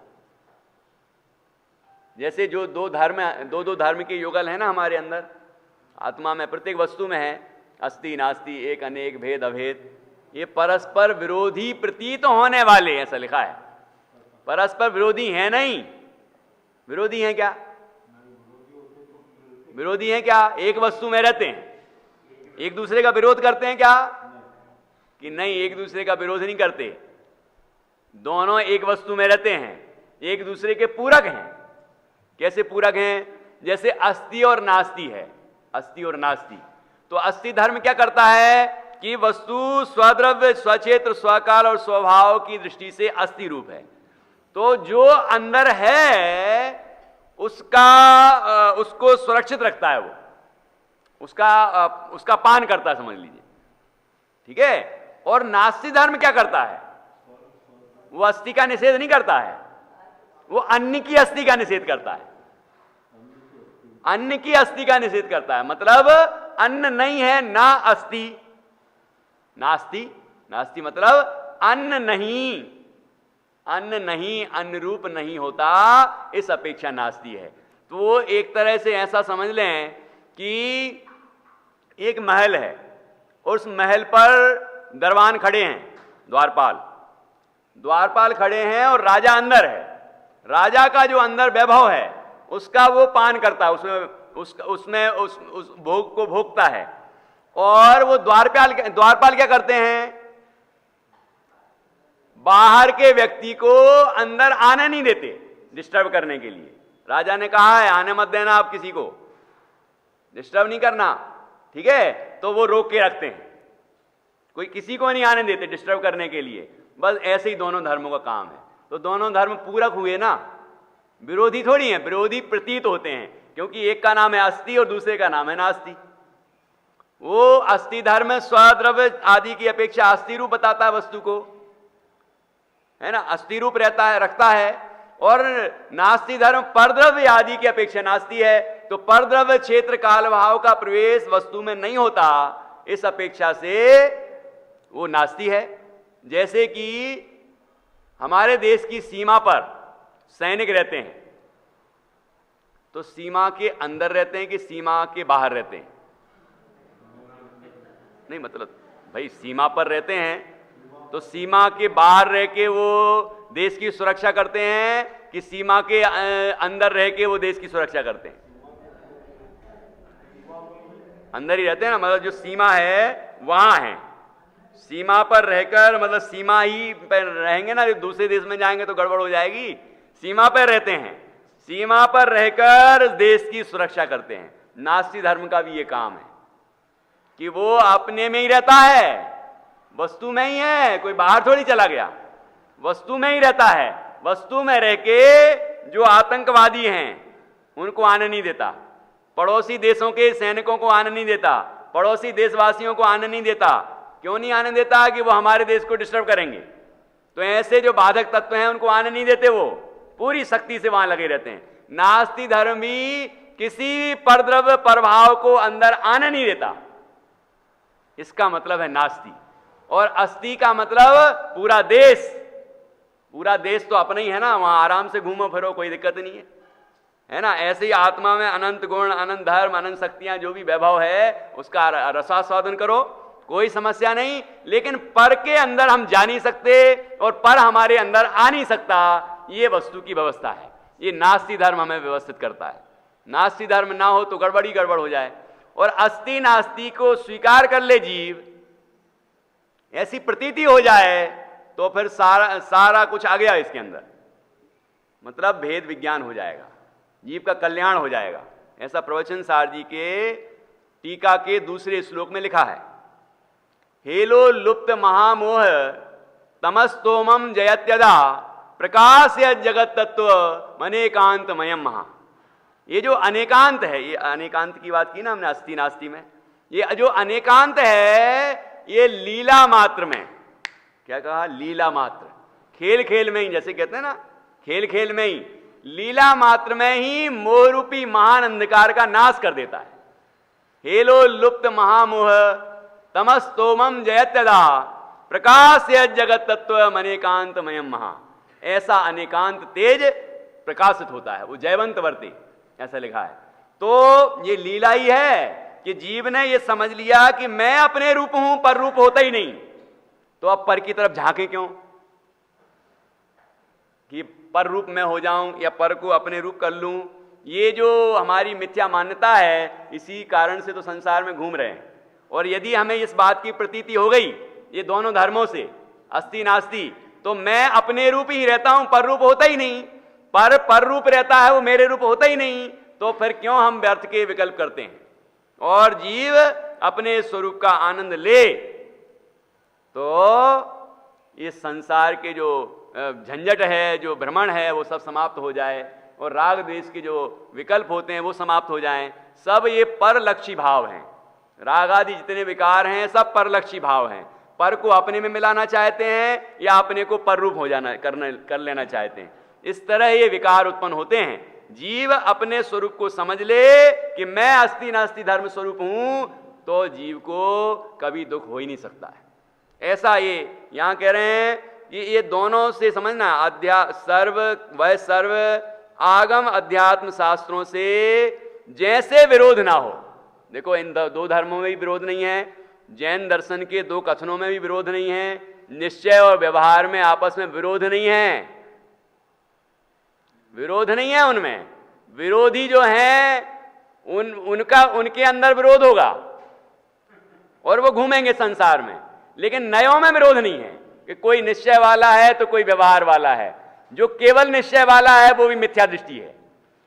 जैसे जो दो धर्म के युगल है ना हमारे अंदर आत्मा में, प्रत्येक वस्तु में है, अस्ति नास्ति, एक अनेक, भेद अभेद। ये परस्पर विरोधी प्रतीत होने वाले, ऐसा लिखा है। परस्पर विरोधी है नहीं, विरोधी हैं क्या? विरोधी हैं क्या? एक वस्तु में रहते हैं, एक दूसरे का विरोध करते हैं क्या? कि नहीं, एक दूसरे का विरोध नहीं करते। दोनों एक वस्तु में रहते हैं, एक दूसरे के पूरक हैं। कैसे पूरक हैं? जैसे अस्ति और नास्ति है, अस्ति और नास्ति। तो अस्ति धर्म क्या करता है कि वस्तु स्वद्रव्य, स्वक्षेत्र, स्वकाल और स्वभाव की दृष्टि से अस्ति रूप है। तो जो अंदर है उसको सुरक्षित रखता है, वो उसका पान करता है, समझ लीजिए, ठीक है। और नास्ति धर्म क्या करता है? वो अस्थि का निषेध नहीं करता है, वो अन्य की अस्थि का निषेध करता है। अन्न की अस्थि का निषेध करता है, मतलब अन्न नहीं है ना अस्थि। नास्ति, नास्ति मतलब अन्न नहीं, अन्न नहीं, अन्न रूप नहीं होता, इस अपेक्षा नास्ति है। तो एक तरह से ऐसा समझ लें कि एक महल है, उस महल पर दरबान खड़े हैं, द्वारपाल खड़े हैं और राजा अंदर है। राजा का जो अंदर वैभव है उसका वो पान करता है, उसमें उस भोग को भोगता है। और वो द्वारपाल क्या करते हैं? बाहर के व्यक्ति को अंदर आने नहीं देते, डिस्टर्ब करने के लिए। राजा ने कहा है आने मत देना, आप किसी को डिस्टर्ब नहीं करना, ठीक है। तो वो रोक के रखते हैं, कोई किसी को नहीं आने देते डिस्टर्ब करने के लिए। बस ऐसे ही दोनों धर्मों का काम है। तो दोनों धर्म पूरक हुए ना, विरोधी थोड़ी हैं, विरोधी प्रतीत होते हैं, क्योंकि एक का नाम है अस्थि और दूसरे का नाम है नास्ति। वो अस्थि धर्म स्वद्रव्य आदि की अपेक्षा अस्थि रूप बताता है वस्तु को, है ना, अस्थि रूप रहता है, रखता है। और नास्ति धर्म परद्रव्य आदि की अपेक्षा नास्ति है। तो परद्रव्य क्षेत्र काल भाव का प्रवेश वस्तु में नहीं होता, इस अपेक्षा से वो नास्ति है। जैसे कि हमारे देश की सीमा पर सैनिक रहते हैं, तो सीमा के अंदर रहते हैं कि सीमा के बाहर रहते हैं? नहीं, मतलब भाई सीमा पर रहते हैं तो सीमा के बाहर रह के वो देश की सुरक्षा करते हैं कि सीमा के अंदर रह के वो देश की सुरक्षा करते हैं? अंदर ही रहते हैं ना, मतलब जो सीमा है वहां है। सीमा पर रहकर मतलब सीमा ही पर रहेंगे ना, दूसरे देश में जाएंगे तो गड़बड़ हो जाएगी। सीमा पर रहते हैं, सीमा पर रहकर देश की सुरक्षा करते हैं। नास्तिक धर्म का भी ये काम है कि वो अपने में ही रहता है, वस्तु में ही है, कोई बाहर थोड़ी चला गया, वस्तु में ही रहता है। वस्तु में रह के जो आतंकवादी हैं उनको आने नहीं देता, पड़ोसी देशों के सैनिकों को आने नहीं देता, पड़ोसी देशवासियों को आने नहीं देता। क्यों नहीं आने देता? कि वो हमारे देश को डिस्टर्ब करेंगे। तो ऐसे जो बाधक तत्व हैं उनको आने नहीं देते, वो पूरी शक्ति से वहां लगे रहते हैं। नास्तिक धर्म भी किसी भी परद्रव्य प्रभाव को अंदर आने नहीं देता। इसका मतलब है नास्ति। और अस्ति का मतलब पूरा देश। पूरा देश तो अपना ही है ना, वहां आराम से घूमो फिरो, कोई दिक्कत नहीं है, है ना। ऐसे ही आत्मा में अनंत गुण, अनंत धर्म, अनंत शक्तियां, जो भी वैभव है उसका रसास्वादन करो, कोई समस्या नहीं। लेकिन पर के अंदर हम जा नहीं सकते और पर हमारे अंदर आ नहीं सकता, ये वस्तु की व्यवस्था है। ये नास्ति धर्म हमें व्यवस्थित करता है। नास्ति धर्म ना हो तो गड़बड़ी गड़बड़ हो जाए। और अस्ति नास्ति को स्वीकार कर ले जीव, ऐसी प्रतीति हो जाए तो फिर सारा कुछ आ गया इसके अंदर, मतलब भेद विज्ञान हो जाएगा, जीव का कल्याण हो जाएगा। ऐसा प्रवचन सार जी के टीका के दूसरे श्लोक में लिखा है। हेलो लुप्त महामोह तमस्तोमम जयत्यदा प्रकाश्य जगत तत्व मनेकांतमयम महा। ये जो अनेकांत है, ये अनेकांत की बात की ना हमने अस्ति नास्ति में, ये जो अनेकांत है ये लीला मात्र में, क्या कहा? लीला मात्र, खेल खेल में ही, जैसे कहते हैं ना खेल खेल में ही, लीला मात्र में ही मोह रूपी महान अंधकार का नाश कर देता है। हेलो लुप्त महामोह तमस्तोमम जयत्यदा प्रकाश्य जगत तत्व मनेकांतमयम महा। ऐसा अनेकांत तेज प्रकाशित होता है, वो जयवंत वर्ती, ऐसा लिखा है। तो ये लीला ही है कि जीव ने ये समझ लिया कि मैं अपने रूप हूं, पर रूप होता ही नहीं, तो अब पर की तरफ झांके क्यों कि पर रूप में हो जाऊं या पर को अपने रूप कर लूं। ये जो हमारी मिथ्या मान्यता है, इसी कारण से तो संसार में घूम रहे हैं। और यदि हमें इस बात की प्रतीति हो गई ये दोनों धर्मों से, अस्ति नास्ति, तो मैं अपने रूप ही रहता हूं, पर रूप होता ही नहीं, पर रूप रहता है, वो मेरे रूप होता ही नहीं, तो फिर क्यों हम व्यर्थ के विकल्प करते हैं। और जीव अपने स्वरूप का आनंद ले तो इस संसार के जो झंझट है, जो भ्रमण है, वो सब समाप्त हो जाए और राग द्वेष के जो विकल्प होते हैं वो समाप्त हो जाएं। सब ये परलक्षी भाव हैं। राग आदि जितने विकार हैं सब परलक्षी भाव हैं। पर को अपने में मिलाना चाहते हैं या अपने को पर रूप हो जाना कर लेना चाहते हैं। इस तरह ये विकार उत्पन्न होते हैं। जीव अपने स्वरूप को समझ ले कि मैं अस्ति नास्ति धर्म स्वरूप हूं, तो जीव को कभी दुख हो ही नहीं सकता है। ऐसा ये यहां कह रहे हैं कि ये दोनों से समझना, सर्व आगम अध्यात्म शास्त्रों से जैसे विरोध ना हो। देखो इन दो धर्मों में भी विरोध नहीं है, जैन दर्शन के दो कथनों में भी विरोध नहीं है, निश्चय और व्यवहार में आपस में विरोध नहीं है, विरोध नहीं है उनमें। विरोधी जो है उनके अंदर विरोध होगा और वो घूमेंगे संसार में। लेकिन नयों में विरोध नहीं है कि कोई निश्चय वाला है तो कोई व्यवहार वाला है। जो केवल निश्चय वाला है वो भी मिथ्या दृष्टि है,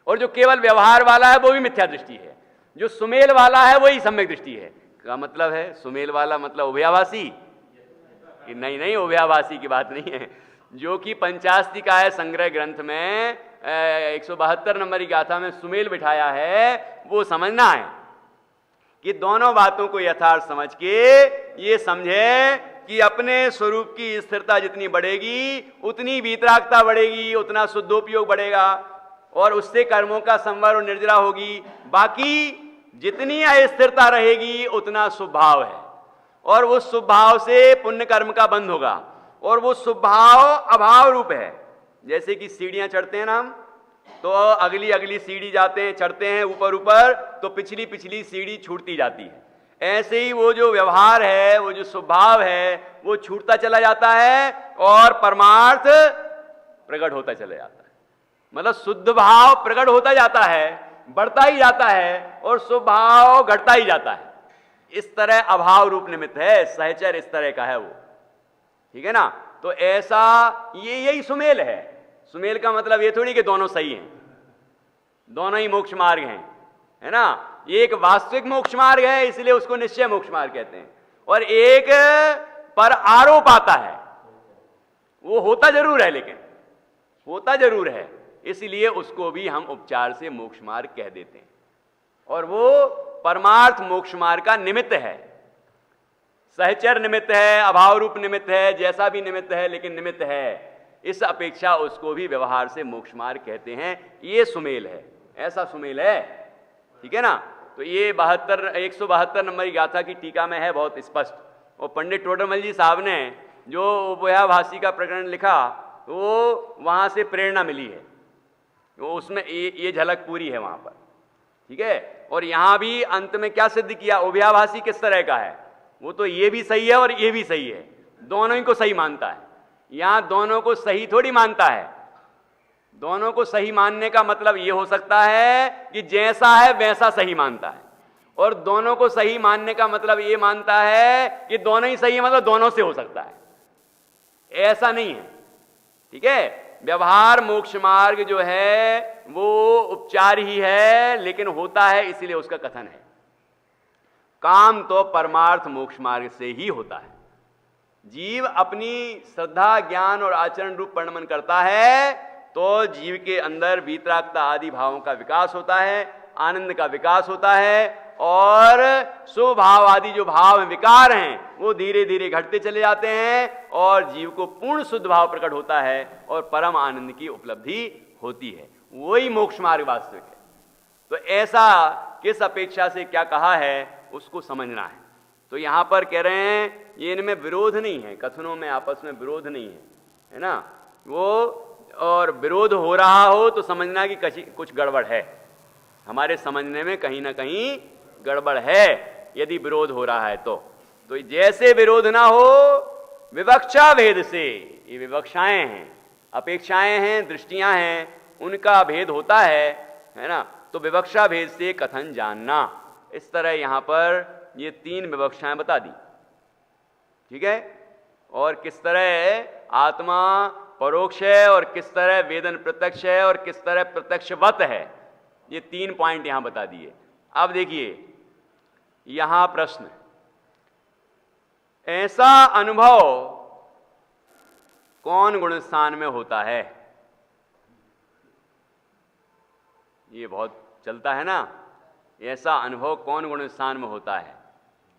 और जो केवल व्यवहार वाला है वो भी मिथ्या दृष्टि है। जो सुमेल वाला है वही सम्यक दृष्टि है। का मतलब है सुमेल वाला मतलब उभयाभासी कि नहीं, उभयाभासी की बात नहीं है। जो कि पंचास्तिकाय संग्रह ग्रंथ में 172 नंबर की गाथा में सुमेल बिठाया है, वो समझना है कि दोनों बातों को यथार्थ समझ के ये समझे कि अपने स्वरूप की स्थिरता जितनी बढ़ेगी उतनी वीतरागता बढ़ेगी, उतना शुद्धोपयोग बढ़ेगा और उससे कर्मों का संवर और निर्जरा होगी। बाकी जितनी अस्थिरता रहेगी उतना शुभ भाव है, और उस शुभ भाव से पुण्य कर्म का बंध होगा। और वो शुभ भाव अभाव रूप है। जैसे कि सीढ़ियां चढ़ते हैं ना हम, तो अगली सीढ़ी जाते हैं, चढ़ते हैं ऊपर तो पिछली सीढ़ी छूटती जाती है। ऐसे ही वो जो व्यवहार है, वो जो स्वभाव है, वो छूटता चला जाता है और परमार्थ प्रकट होता चला जाता है। मतलब शुद्ध भाव प्रकट होता जाता है, बढ़ता ही जाता है, और शुभ भाव घटता ही जाता है। इस तरह अभाव रूप निमित्त है, सहचर इस तरह का है वो, ठीक है ना। तो ऐसा यही सुमेल है। सुमेल का मतलब ये थोड़ी कि दोनों सही हैं, दोनों ही मोक्ष मार्ग हैं, है ना। एक वास्तविक मोक्ष मार्ग है, इसलिए उसको निश्चय मोक्ष मार्ग कहते हैं, और एक पर आरोप आता है, वो होता जरूर है, लेकिन होता जरूर है, इसलिए उसको भी हम उपचार से मोक्ष मार्ग कह देते हैं, और वो परमार्थ मोक्ष मार्ग का निमित्त है। सहचर निमित्त है, अभाव रूप निमित्त है, जैसा भी निमित्त है, लेकिन निमित्त है। इस अपेक्षा उसको भी व्यवहार से मोक्ष मार्ग कहते हैं। ये सुमेल है, ऐसा सुमेल है, ठीक है ना। तो ये 172 नंबर की गाथा की टीका में है बहुत स्पष्ट। और पंडित टोडरमल जी साहब ने जो उभयाभासी का प्रकरण लिखा, वो वहां से प्रेरणा मिली है, वो उसमें ये झलक पूरी है वहां पर, ठीक है। और यहां भी अंत में क्या सिद्ध किया, उभयाभासी किस तरह का है, वो तो ये भी सही है और ये भी सही है, दोनों ही को सही मानता है। यहां दोनों को सही थोड़ी मानता है। दोनों को सही मानने का मतलब ये हो सकता है कि जैसा है वैसा सही मानता है, और दोनों को सही मानने का मतलब ये मानता है कि दोनों ही सही है, मतलब दोनों से हो सकता है, ऐसा नहीं है, ठीक है। व्यवहार मोक्ष मार्ग जो है वो उपचार ही है, लेकिन होता है इसलिए उसका कथन है। काम तो परमार्थ मोक्ष मार्ग से ही होता है। जीव अपनी श्रद्धा, ज्ञान और आचरण रूप परिणमन करता है, तो जीव के अंदर वीतरागता आदि भावों का विकास होता है, आनंद का विकास होता है, और शुभ भाव आदि जो भाव हैं, विकार हैं, वो धीरे धीरे घटते चले जाते हैं, और जीव को पूर्ण शुद्ध भाव प्रकट होता है, और परम आनंद की उपलब्धि होती है। वही मोक्ष मार्ग वास्तविक है। तो ऐसा किस अपेक्षा से क्या कहा है उसको समझना है। तो यहां पर कह रहे हैं ये इनमें विरोध नहीं है, कथनों में आपस में विरोध नहीं है ना। वो और विरोध हो रहा हो तो समझना कि कुछ गड़बड़ है, हमारे समझने में कहीं ना कहीं गड़बड़ है यदि विरोध हो रहा है तो जैसे विरोध ना हो, विवक्षा भेद से, ये विवक्षाएं हैं, अपेक्षाएं हैं, दृष्टियां हैं, उनका भेद होता है ना। तो विवक्षा भेद से कथन जानना, इस तरह यहां पर ये 3 विवक्षाएं बता दी, ठीक है। और किस तरह आत्मा परोक्ष है, और किस तरह वेदन प्रत्यक्ष है, और किस तरह प्रत्यक्षवत है, ये 3 पॉइंट यहां बता दिए। अब देखिए यहां प्रश्न, ऐसा अनुभव कौन गुण स्थान में होता है? ये बहुत चलता है ना, ऐसा अनुभव कौन गुण स्थान में होता है।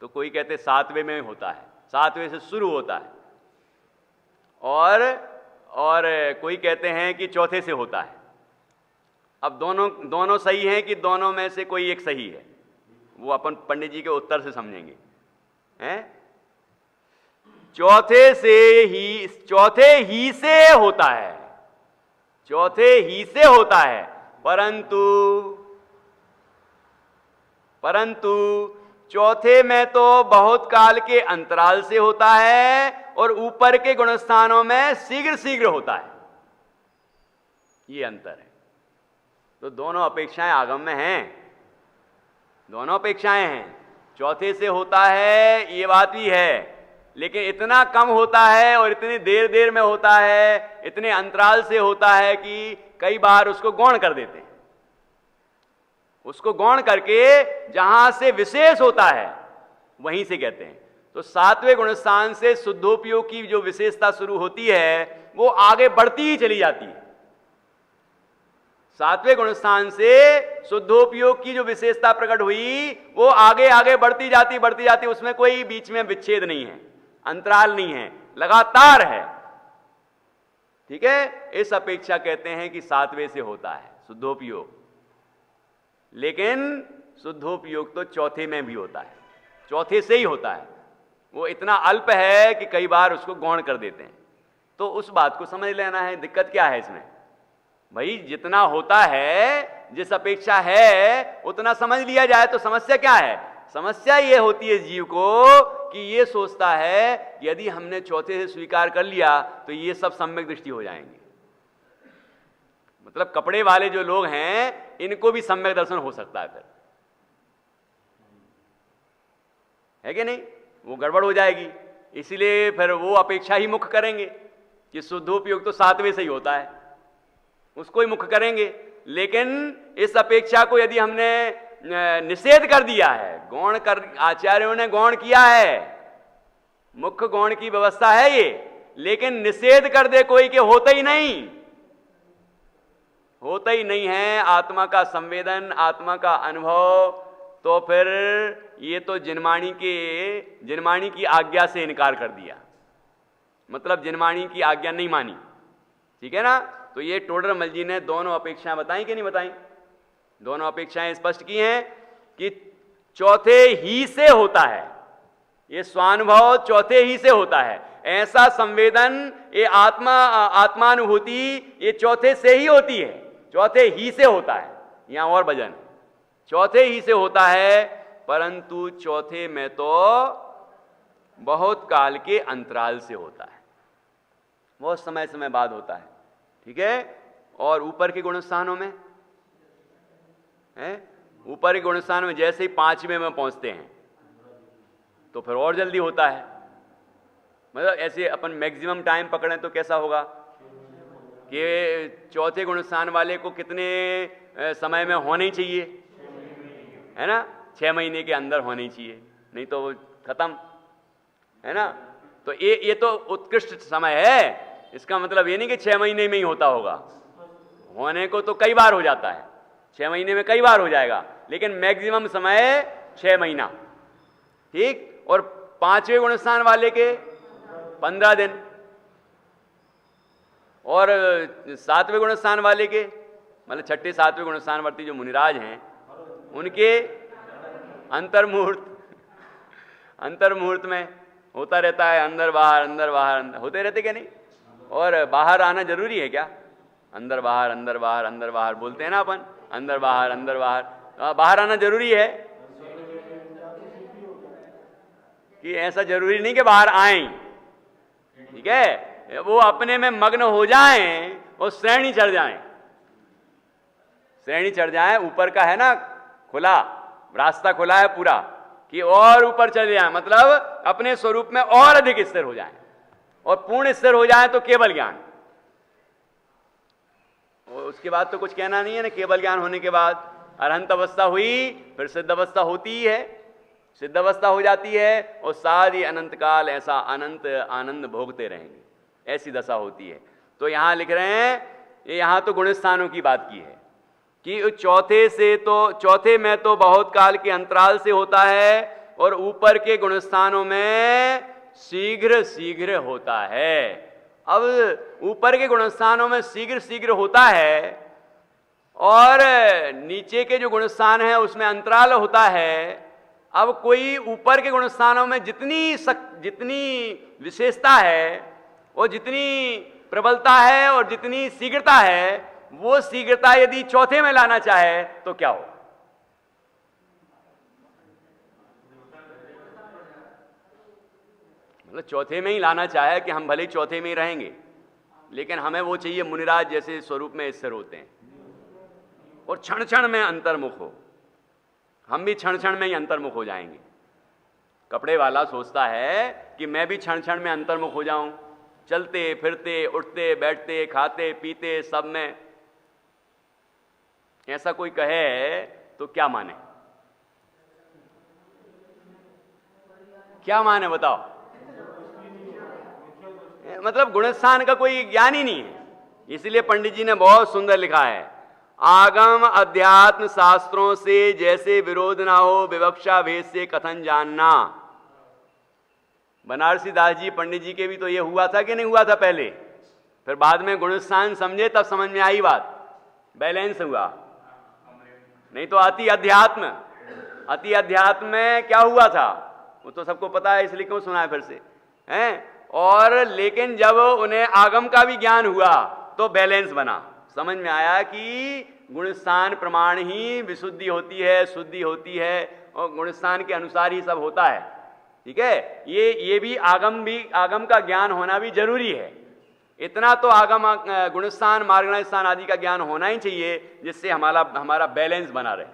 तो कोई कहते 7वें में होता है, 7वें से शुरू होता है, और कोई कहते हैं कि चौथे से होता है। अब दोनों सही हैं कि दोनों में से कोई एक सही है, वो अपन पंडित जी के उत्तर से समझेंगे, हैं। चौथे ही से होता है, चौथे ही से होता है, परंतु चौथे में तो बहुत काल के अंतराल से होता है, और ऊपर के गुणस्थानों में शीघ्र शीघ्र होता है, ये अंतर है। तो दोनों अपेक्षाएं आगम में हैं, दोनों अपेक्षाएं हैं। चौथे से होता है ये बात भी है, लेकिन इतना कम होता है और इतनी देर देर में होता है, इतने अंतराल से होता है कि कई बार उसको गौण कर देते हैं। उसको गौण करके जहां से विशेष होता है वहीं से कहते हैं। तो 7वें गुणस्थान से शुद्धोपयोग की जो विशेषता शुरू होती है वो आगे बढ़ती ही चली जाती है। 7वें गुणस्थान से शुद्धोपयोग की जो विशेषता प्रकट हुई वो आगे आगे बढ़ती जाती, उसमें कोई बीच में विच्छेद नहीं है, अंतराल नहीं है, लगातार है, ठीक है। इस अपेक्षा कहते हैं कि 7वें से होता है शुद्धोपयोग, लेकिन शुद्धोपयोग तो चौथे में भी होता है, चौथे से ही होता है। वो इतना अल्प है कि कई बार उसको गौण कर देते हैं। तो उस बात को समझ लेना है। दिक्कत क्या है इसमें भाई, जितना होता है, जिस अपेक्षा है उतना समझ लिया जाए तो समस्या क्या है? समस्या ये होती है जीव को कि ये सोचता है कि यदि हमने चौथे से स्वीकार कर लिया तो ये सब सम्यक दृष्टि हो जाएंगे। मतलब कपड़े वाले जो लोग हैं इनको भी सम्यक दर्शन हो सकता है, फिर है कि नहीं? वो गड़बड़ हो जाएगी, इसीलिए फिर वो अपेक्षा ही मुख्य करेंगे कि शुद्धोपयोग तो 7वें से ही होता है, उसको ही मुख्य करेंगे। लेकिन इस अपेक्षा को यदि हमने निषेध कर दिया है, गौण कर, आचार्यों ने गौण किया है, मुख्य गौण की व्यवस्था है ये, लेकिन निषेध कर दे कोई के होता ही नहीं, होता ही नहीं है आत्मा का संवेदन, आत्मा का अनुभव, तो फिर ये तो जिनमाणी की आज्ञा से इनकार कर दिया, मतलब जिनमाणी की आज्ञा नहीं मानी, ठीक है ना? तो ये टोडरमल जी ने दोनों अपेक्षाएं बताई कि नहीं बताई? दोनों अपेक्षाएं स्पष्ट की हैं कि चौथे ही से होता है, ये स्वानुभव चौथे ही से होता है, ऐसा संवेदन, ये आत्मानुभूति ये चौथे से ही होती है, चौथे ही से होता है। यहां और भजन, चौथे ही से होता है, परंतु चौथे में तो बहुत काल के अंतराल से होता है, बहुत समय समय बाद होता है, ठीक है? और ऊपर के गुणस्थानों में है, ऊपर के गुणस्थान में जैसे ही 5वें में पहुंचते हैं तो फिर और जल्दी होता है। मतलब ऐसे अपन मैक्सिमम टाइम पकड़ें तो कैसा होगा कि चौथे गुणस्थान वाले को कितने समय में होना ही चाहिए, है ना? 6 महीने के अंदर होना ही चाहिए, नहीं तो वो खत्म, है ना? तो ये तो उत्कृष्ट समय है, इसका मतलब ये नहीं कि 6 महीने में ही होता होगा, होने को तो कई बार हो जाता है, 6 महीने में कई बार हो जाएगा, लेकिन मैक्सिमम समय 6 महीना, ठीक? और 5वें गुणस्थान वाले के 15 दिन, और 7वें गुणस्थान वाले के, मतलब 6ठे 7वें गुणस्थान वर्ती जो मुनिराज हैं उनके अंतर्मुहूर्त में होता रहता है, अंदर बाहर होते रहते क्या नहीं? और बाहर आना जरूरी है क्या? अंदर बाहर बोलते हैं ना अपन, अंदर बाहर, बाहर आना जरूरी है कि ऐसा जरूरी नहीं कि बाहर आएं, ठीक है? वो अपने में मग्न हो जाएं और श्रेणी चढ़ जाएं, ऊपर का है ना खुला रास्ता, खुला है पूरा कि और ऊपर चले जाएं, मतलब अपने स्वरूप में और अधिक स्थिर हो जाएं, और पूर्ण स्थिर हो जाएं तो केवल ज्ञान, उसके बाद तो कुछ कहना नहीं है ना। केवल ज्ञान होने के बाद अरहंत अवस्था हुई, फिर सिद्ध अवस्था होती ही है, सिद्ध अवस्था हो जाती है, और सारी अनंत काल ऐसा अनंत आनंद भोगते रहेंगे, ऐसी दशा होती है। तो यहां लिख रहे हैं, यहां तो गुणस्थानों की बात की है कि चौथे में तो बहुत काल के अंतराल से होता है, और ऊपर के गुणस्थानों में शीघ्र होता है। अब ऊपर के गुणस्थानों में शीघ्र होता है, और नीचे के जो गुणस्थान है उसमें अंतराल होता है। अब कोई ऊपर के गुणस्थानों में जितनी विशेषता है और जितनी प्रबलता है और जितनी शीघ्रता है, वो शीघ्रता यदि चौथे में लाना चाहे तो क्या हो? मतलब चौथे में ही लाना चाहे कि हम भले ही चौथे में ही रहेंगे, लेकिन हमें वो चाहिए मुनिराज जैसे स्वरूप में स्थिर होते हैं और क्षण क्षण में अंतर्मुख हो। हम भी क्षण क्षण में ही अंतर्मुख हो जाएंगे। कपड़े वाला सोचता है कि मैं भी क्षण क्षण में अंतर्मुख हो जाऊं, चलते फिरते उठते बैठते खाते पीते सब में। ऐसा कोई कहे तो क्या माने? क्या माने बताओ? मतलब गुणस्थान का कोई ज्ञान ही नहीं है। इसलिए पंडित जी ने बहुत सुंदर लिखा है, आगम अध्यात्म शास्त्रों से जैसे विरोध ना हो, विवक्षा भेद से कथन जानना। बनारसी दास जी पंडित जी के भी तो ये हुआ था कि नहीं हुआ था पहले, फिर बाद में गुणस्थान समझे तब समझ में आई बात, बैलेंस हुआ। नहीं तो अति अध्यात्म में क्या हुआ था वो तो सबको पता है, इसलिए क्यों सुनाए फिर से हैं। और लेकिन जब उन्हें आगम का भी ज्ञान हुआ तो बैलेंस बना, समझ में आया कि गुणस्थान प्रमाण ही विशुद्धि होती है, शुद्धि होती है, और गुणस्थान के अनुसार ही सब होता है। ठीक है, ये भी आगम का ज्ञान होना भी जरूरी है। इतना तो आगम गुणस्थान मार्गण स्थान आदि का ज्ञान होना ही चाहिए, जिससे हमारा बैलेंस बना रहे,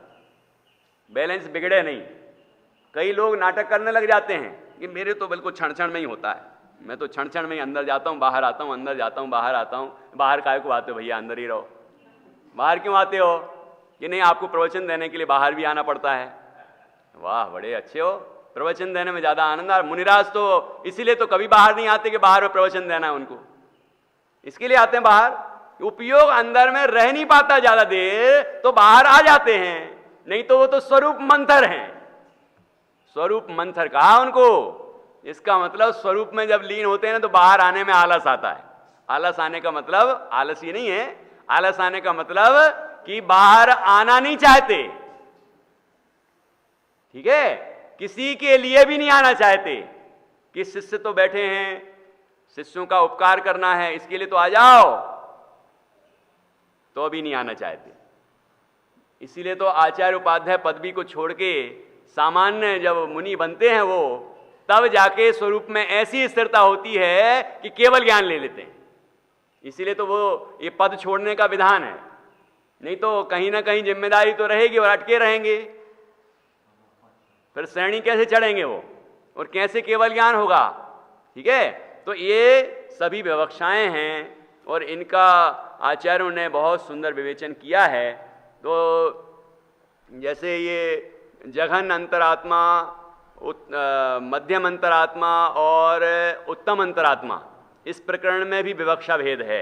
बैलेंस बिगड़े नहीं। कई लोग नाटक करने लग जाते हैं कि मेरे तो बिल्कुल क्षण क्षण में ही होता है, मैं तो क्षण क्षण में ही अंदर जाता हूँ बाहर आता हूँ, अंदर जाता हूँ बाहर आता हूँ। बाहर काहे को आते हो भैया, अंदर ही रहो। बाहर क्यों आते हो? कि नहीं आपको प्रवचन देने के लिए बाहर भी आना पड़ता है। वाह बड़े अच्छे हो, प्रवचन देने में ज्यादा आनंद आ। मुनिराज तो इसीलिए तो कभी बाहर नहीं आते कि बाहर में प्रवचन देना है उनको, इसके लिए आते हैं बाहर। उपयोग अंदर में रह नहीं पाता ज्यादा देर, तो बाहर आ जाते हैं, नहीं तो वो तो स्वरूप मंथर हैं। स्वरूप मंथर कहा उनको। इसका मतलब स्वरूप में जब लीन होते हैं ना तो बाहर आने में आलस आता है। आलस आने का मतलब आलस ये नहीं है, आलस आने का मतलब कि बाहर आना नहीं चाहते। ठीक है, किसी के लिए भी नहीं आना चाहते कि शिष्य तो बैठे हैं, शिष्यों का उपकार करना है, इसके लिए तो आ जाओ, तो भी नहीं आना चाहते। इसीलिए तो आचार्य उपाध्याय पदवी को छोड़ के सामान्य जब मुनि बनते हैं वो, तब जाके स्वरूप में ऐसी स्थिरता होती है कि केवल ज्ञान ले लेते हैं। इसीलिए तो वो ये पद छोड़ने का विधान है, नहीं तो कहीं ना कहीं जिम्मेदारी तो रहेगी और अटके रहेंगे, फिर श्रेणी कैसे चढ़ेंगे वो, और कैसे केवल ज्ञान होगा। ठीक है, तो ये सभी विवक्षाएं हैं और इनका आचार्यों ने बहुत सुंदर विवेचन किया है। तो जैसे ये जघन अंतरात्मा, मध्यम अंतरात्मा और उत्तम अंतरात्मा, इस प्रकरण में भी विवक्षा भेद है।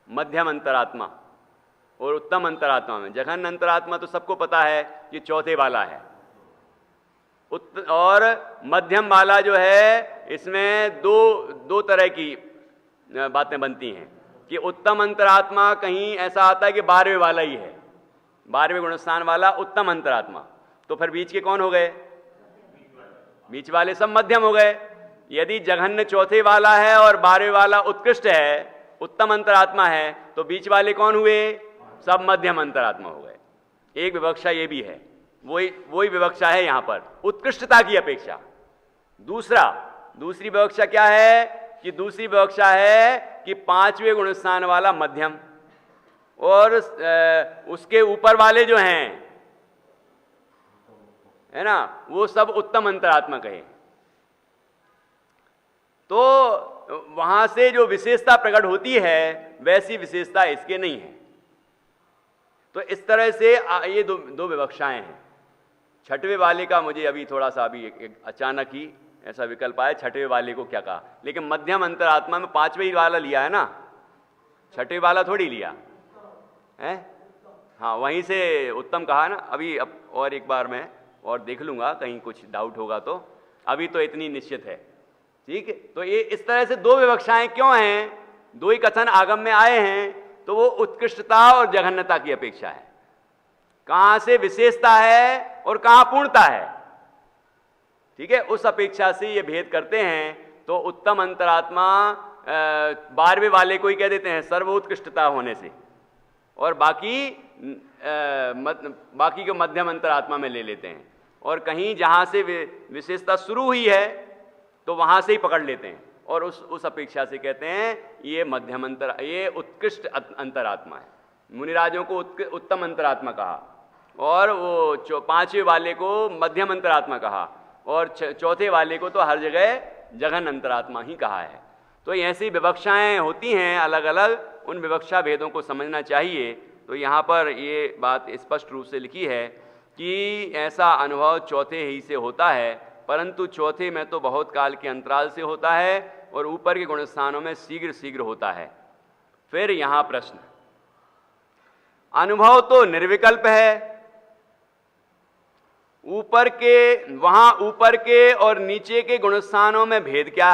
मध्यम अंतरात्मा और उत्तम अंतरात्मा में, जघन अंतरात्मा तो सबको पता है कि चौथे वाला है, और मध्यम वाला जो है इसमें दो तरह की बातें बनती हैं कि उत्तम अंतरात्मा कहीं ऐसा आता है कि 12वें वाला ही है, 12वें गुणस्थान वाला उत्तम अंतरात्मा। तो फिर बीच के कौन हो गए? बीच वाले सब मध्यम हो गए। यदि जघन्य चौथे वाला है और 12वें वाला उत्कृष्ट है, उत्तम अंतरात्मा है, तो बीच वाले कौन हुए? सब मध्यम अंतरात्मा हो गए। एक विवक्षा ये भी है, वही विवक्षा है यहां पर, उत्कृष्टता की अपेक्षा। दूसरी विवक्षा क्या है कि दूसरी विवक्षा है कि 5वें गुणस्थान वाला मध्यम और उसके ऊपर वाले जो हैं, है ना, वो सब उत्तम अंतरात्मा कहे। तो वहां से जो विशेषता प्रकट होती है वैसी विशेषता इसके नहीं है। तो इस तरह से ये दो विवक्षाएं हैं। 6वें वाले का मुझे अभी थोड़ा सा अभी एक अचानक ही ऐसा विकल्प आया, 6वें वाले को क्या कहा, लेकिन मध्यम अंतरात्मा में 5वें वाला लिया है ना, 6वें वाला थोड़ी लिया है। हाँ, वहीं से उत्तम कहा ना। अभी अब और एक बार मैं और देख लूंगा, कहीं कुछ डाउट होगा तो, अभी तो इतनी निश्चित है। ठीक है, तो ये इस तरह से दो विवक्षाएं क्यों हैं, दो ही कथन आगम में आए हैं, तो वो उत्कृष्टता और जघन्यता की अपेक्षा है। कहां से विशेषता है और कहां पूर्णता है, ठीक है, उस अपेक्षा से ये भेद करते हैं। तो उत्तम अंतरात्मा 12वें वाले को ही कह देते हैं सर्वोत्कृष्टता होने से, और बाकी को मध्यम अंतरात्मा में ले लेते हैं, और कहीं जहां से विशेषता शुरू हुई है तो वहां से ही पकड़ लेते हैं, और उस अपेक्षा से कहते हैं ये उत्कृष्ट अंतरात्मा है। मुनिराजों को उत्तम अंतरात्मा कहा, और वो 5वें वाले को मध्यम अंतरात्मा कहा, और चौथे वाले को तो हर जगह जघन अंतरात्मा ही कहा है। तो ऐसी विवक्षाएं होती हैं अलग अलग, उन विवक्षा भेदों को समझना चाहिए। तो यहाँ पर ये बात स्पष्ट रूप से लिखी है कि ऐसा अनुभव चौथे ही से होता है, परंतु चौथे में तो बहुत काल के अंतराल से होता है, और ऊपर के गुणस्थानों में शीघ्र शीघ्र होता है। फिर यहाँ प्रश्न, अनुभव तो निर्विकल्प है, ऊपर के और नीचे के गुणस्थानों में भेद क्या?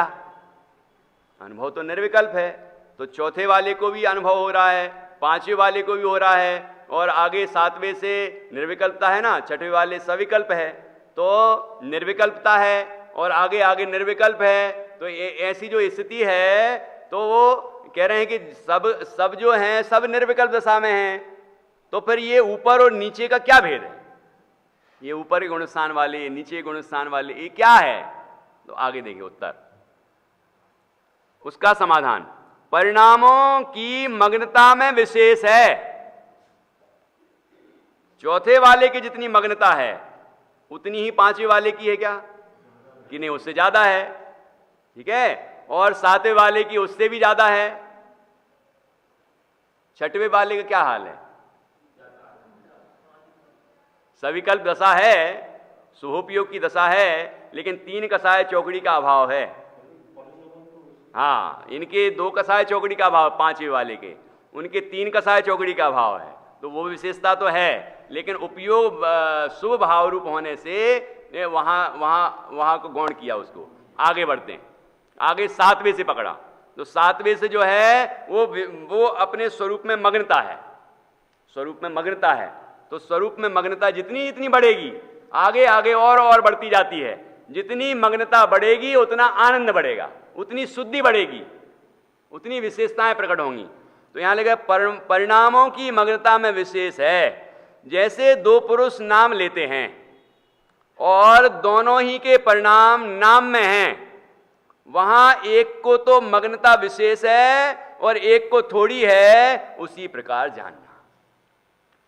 अनुभव तो निर्विकल्प है, तो चौथे वाले को भी अनुभव हो रहा है, 5वें वाले को भी हो रहा है, और आगे 7वें से निर्विकल्पता है ना, 6वें वाले सविकल्प है, तो निर्विकल्पता है और आगे आगे निर्विकल्प है। तो ये ऐसी जो स्थिति है, तो वो कह रहे हैं कि सब जो हैं सब निर्विकल्प दशा में हैं। तो फिर ये ऊपर और नीचे का क्या भेद है? ये ऊपर गुणस्थान वाले, नीचे गुणस्थान वाले, ये क्या है? तो आगे देखिए उत्तर, उसका समाधान। परिणामों की मग्नता में विशेष है। चौथे वाले की जितनी मग्नता है उतनी ही पांचवें वाले की है क्या, कि नहीं, उससे ज्यादा है। ठीक है, और सातवें वाले की उससे भी ज्यादा है। छठवें वाले का क्या हाल है? सविकल्प दशा है, शुभोपयोग की दशा है, लेकिन 3 कसाय चौकड़ी का अभाव है। हाँ, इनके 2 कसाय चौकड़ी का अभाव, पांचवें वाले के, उनके 3 कसाय चौकड़ी का अभाव है। तो वो विशेषता तो है, लेकिन उपयोग शुभ भाव रूप होने से वहां को गौण किया उसको। आगे बढ़ते हैं, आगे 7वें से पकड़ा। तो 7वें से जो है वो अपने स्वरूप में मग्नता है, स्वरूप में मग्नता है। तो स्वरूप में मग्नता जितनी जितनी बढ़ेगी, आगे आगे और बढ़ती जाती है। जितनी मग्नता बढ़ेगी उतना आनंद बढ़ेगा, उतनी शुद्धि बढ़ेगी, उतनी विशेषताएं प्रकट होंगी। तो यहां लगा परिणामों की मग्नता में विशेष है। जैसे 2 पुरुष नाम लेते हैं और दोनों ही के परिणाम नाम में हैं, वहां एक को तो मग्नता विशेष है और एक को थोड़ी है। उसी प्रकार जानना।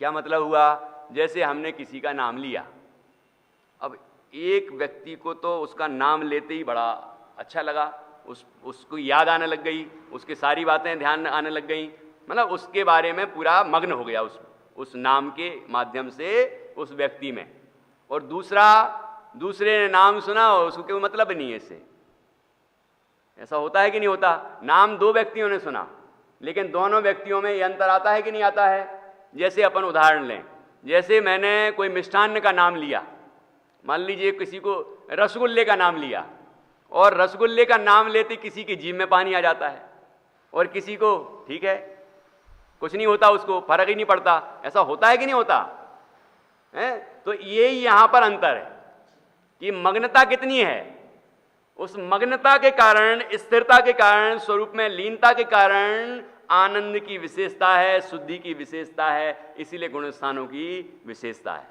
क्या मतलब हुआ? जैसे हमने किसी का नाम लिया, अब एक व्यक्ति को तो उसका नाम लेते ही बड़ा अच्छा लगा, उसको याद आने लग गई, उसकी सारी बातें ध्यान आने लग गई, मतलब उसके बारे में पूरा मग्न हो गया उस नाम के माध्यम से उस व्यक्ति में। और दूसरे ने नाम सुना और उसको कोई मतलब नहीं है इससे। ऐसा होता है कि नहीं होता? नाम 2 व्यक्तियों ने सुना, लेकिन दोनों व्यक्तियों में ये अंतर आता है कि नहीं आता है? जैसे अपन उदाहरण लें, जैसे मैंने कोई मिष्ठान्न का नाम लिया, मान लीजिए किसी को रसगुल्ले का नाम लिया, और रसगुल्ले का नाम लेते किसी की जीभ में पानी आ जाता है, और किसी को ठीक है, कुछ नहीं होता, उसको फर्क ही नहीं पड़ता। ऐसा होता है कि नहीं होता है? तो ये यहां पर अंतर है कि मग्नता कितनी है। उस मग्नता के कारण, स्थिरता के कारण, स्वरूप में लीनता के कारण आनंद की विशेषता है, शुद्धि की विशेषता है। इसीलिए गुणस्थानों की विशेषता है,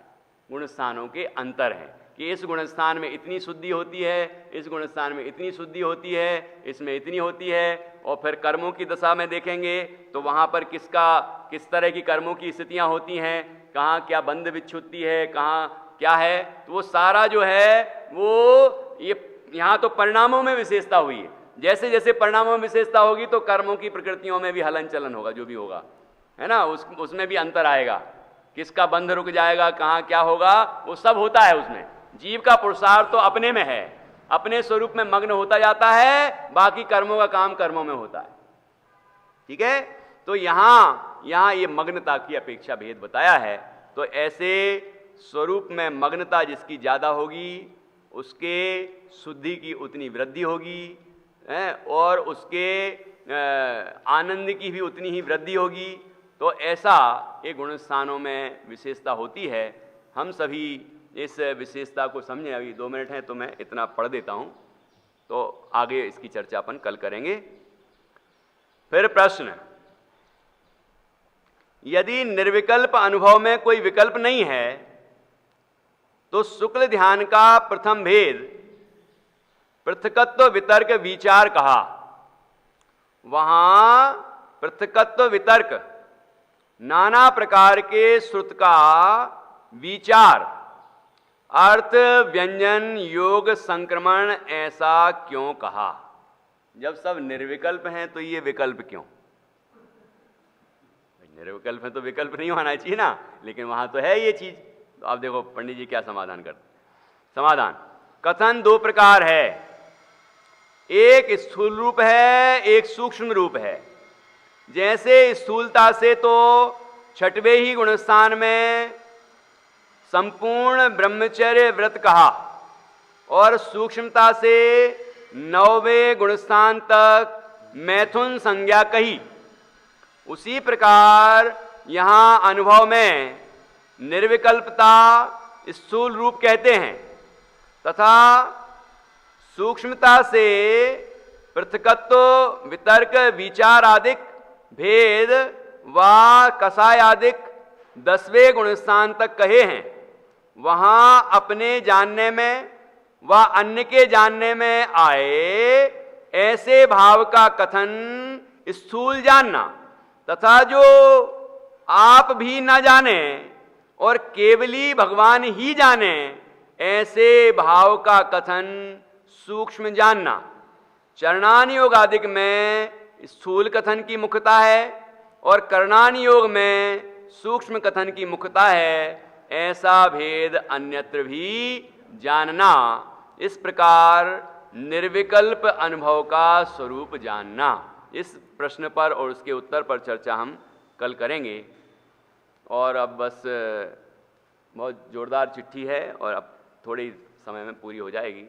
गुणस्थानों के अंतर है कि इस गुणस्थान में इतनी शुद्धि होती है, इस गुणस्थान में इतनी शुद्धि होती है, इसमें इतनी होती है। और फिर कर्मों की दशा में देखेंगे तो वहाँ पर किस तरह की कर्मों की स्थितियाँ होती हैं, कहाँ क्या बंध विच्छुत्ति है, कहाँ क्या है, तो वो सारा जो है वो ये यहाँ तो परिणामों में विशेषता हुई है। जैसे जैसे परिणामों में विशेषता होगी तो कर्मों की प्रकृतियों में भी हलन चलन होगा, जो भी होगा, है ना, उसमें भी अंतर आएगा। किसका बंध रुक जाएगा, कहाँ क्या होगा, वो सब होता है उसमें। जीव का पुरुषार्थ तो अपने में है, अपने स्वरूप में मग्न होता जाता है, बाकी कर्मों का काम कर्मों में होता है। ठीक है, तो यहाँ ये मग्नता की अपेक्षा भेद बताया है। तो ऐसे स्वरूप में मग्नता जिसकी ज्यादा होगी उसके शुद्धि की उतनी वृद्धि होगी, और उसके आनंद की भी उतनी ही वृद्धि होगी। तो ऐसा ये गुणस्थानों में विशेषता होती है। हम सभी इस विशेषता को समझें। अभी 2 मिनट हैं तो मैं इतना पढ़ देता हूं, तो आगे इसकी चर्चा अपन कल करेंगे। फिर प्रश्न, यदि निर्विकल्प अनुभव में कोई विकल्प नहीं है तो शुक्ल ध्यान का प्रथम भेद पृथकत्व वितर्क विचार कहा। वहां पृथकत्व वितर्क नाना प्रकार के श्रुत का विचार, अर्थ, व्यंजन, योग, संक्रमण ऐसा क्यों कहा? जब सब निर्विकल्प हैं तो ये विकल्प क्यों? निर्विकल्प है तो विकल्प नहीं होना चाहिए ना, लेकिन वहां तो है ये चीज। तो अब देखो पंडित जी क्या समाधान करते। समाधान, कथन 2 प्रकार है, एक स्थूल रूप है, एक सूक्ष्म रूप है। जैसे स्थूलता से तो 6वें ही गुणस्थान में संपूर्ण ब्रह्मचर्य व्रत कहा, और सूक्ष्मता से 9वें गुणस्थान तक मैथुन संज्ञा कही। उसी प्रकार यहां अनुभव में निर्विकल्पता स्थूल रूप कहते हैं, तथा सूक्ष्मता से पृथकत्व वितर्क विचार आदिक भेद व कसाय आदिक 10वें गुणस्थान तक कहे हैं। वहां अपने जानने में व अन्य के जानने में आए ऐसे भाव का कथन स्थूल जानना तथा जो आप भी न जाने और केवली भगवान ही जाने, ऐसे भाव का कथन सूक्ष्म जानना। चरणान योग आदिक में स्थूल कथन की मुख्यता है और करणान योग में सूक्ष्म कथन की मुख्यता है, ऐसा भेद अन्यत्र भी जानना। इस प्रकार निर्विकल्प अनुभव का स्वरूप जानना। इस प्रश्न पर और उसके उत्तर पर चर्चा हम कल करेंगे। और अब बस बहुत जोरदार चिट्ठी है और अब थोड़ी समय में पूरी हो जाएगी।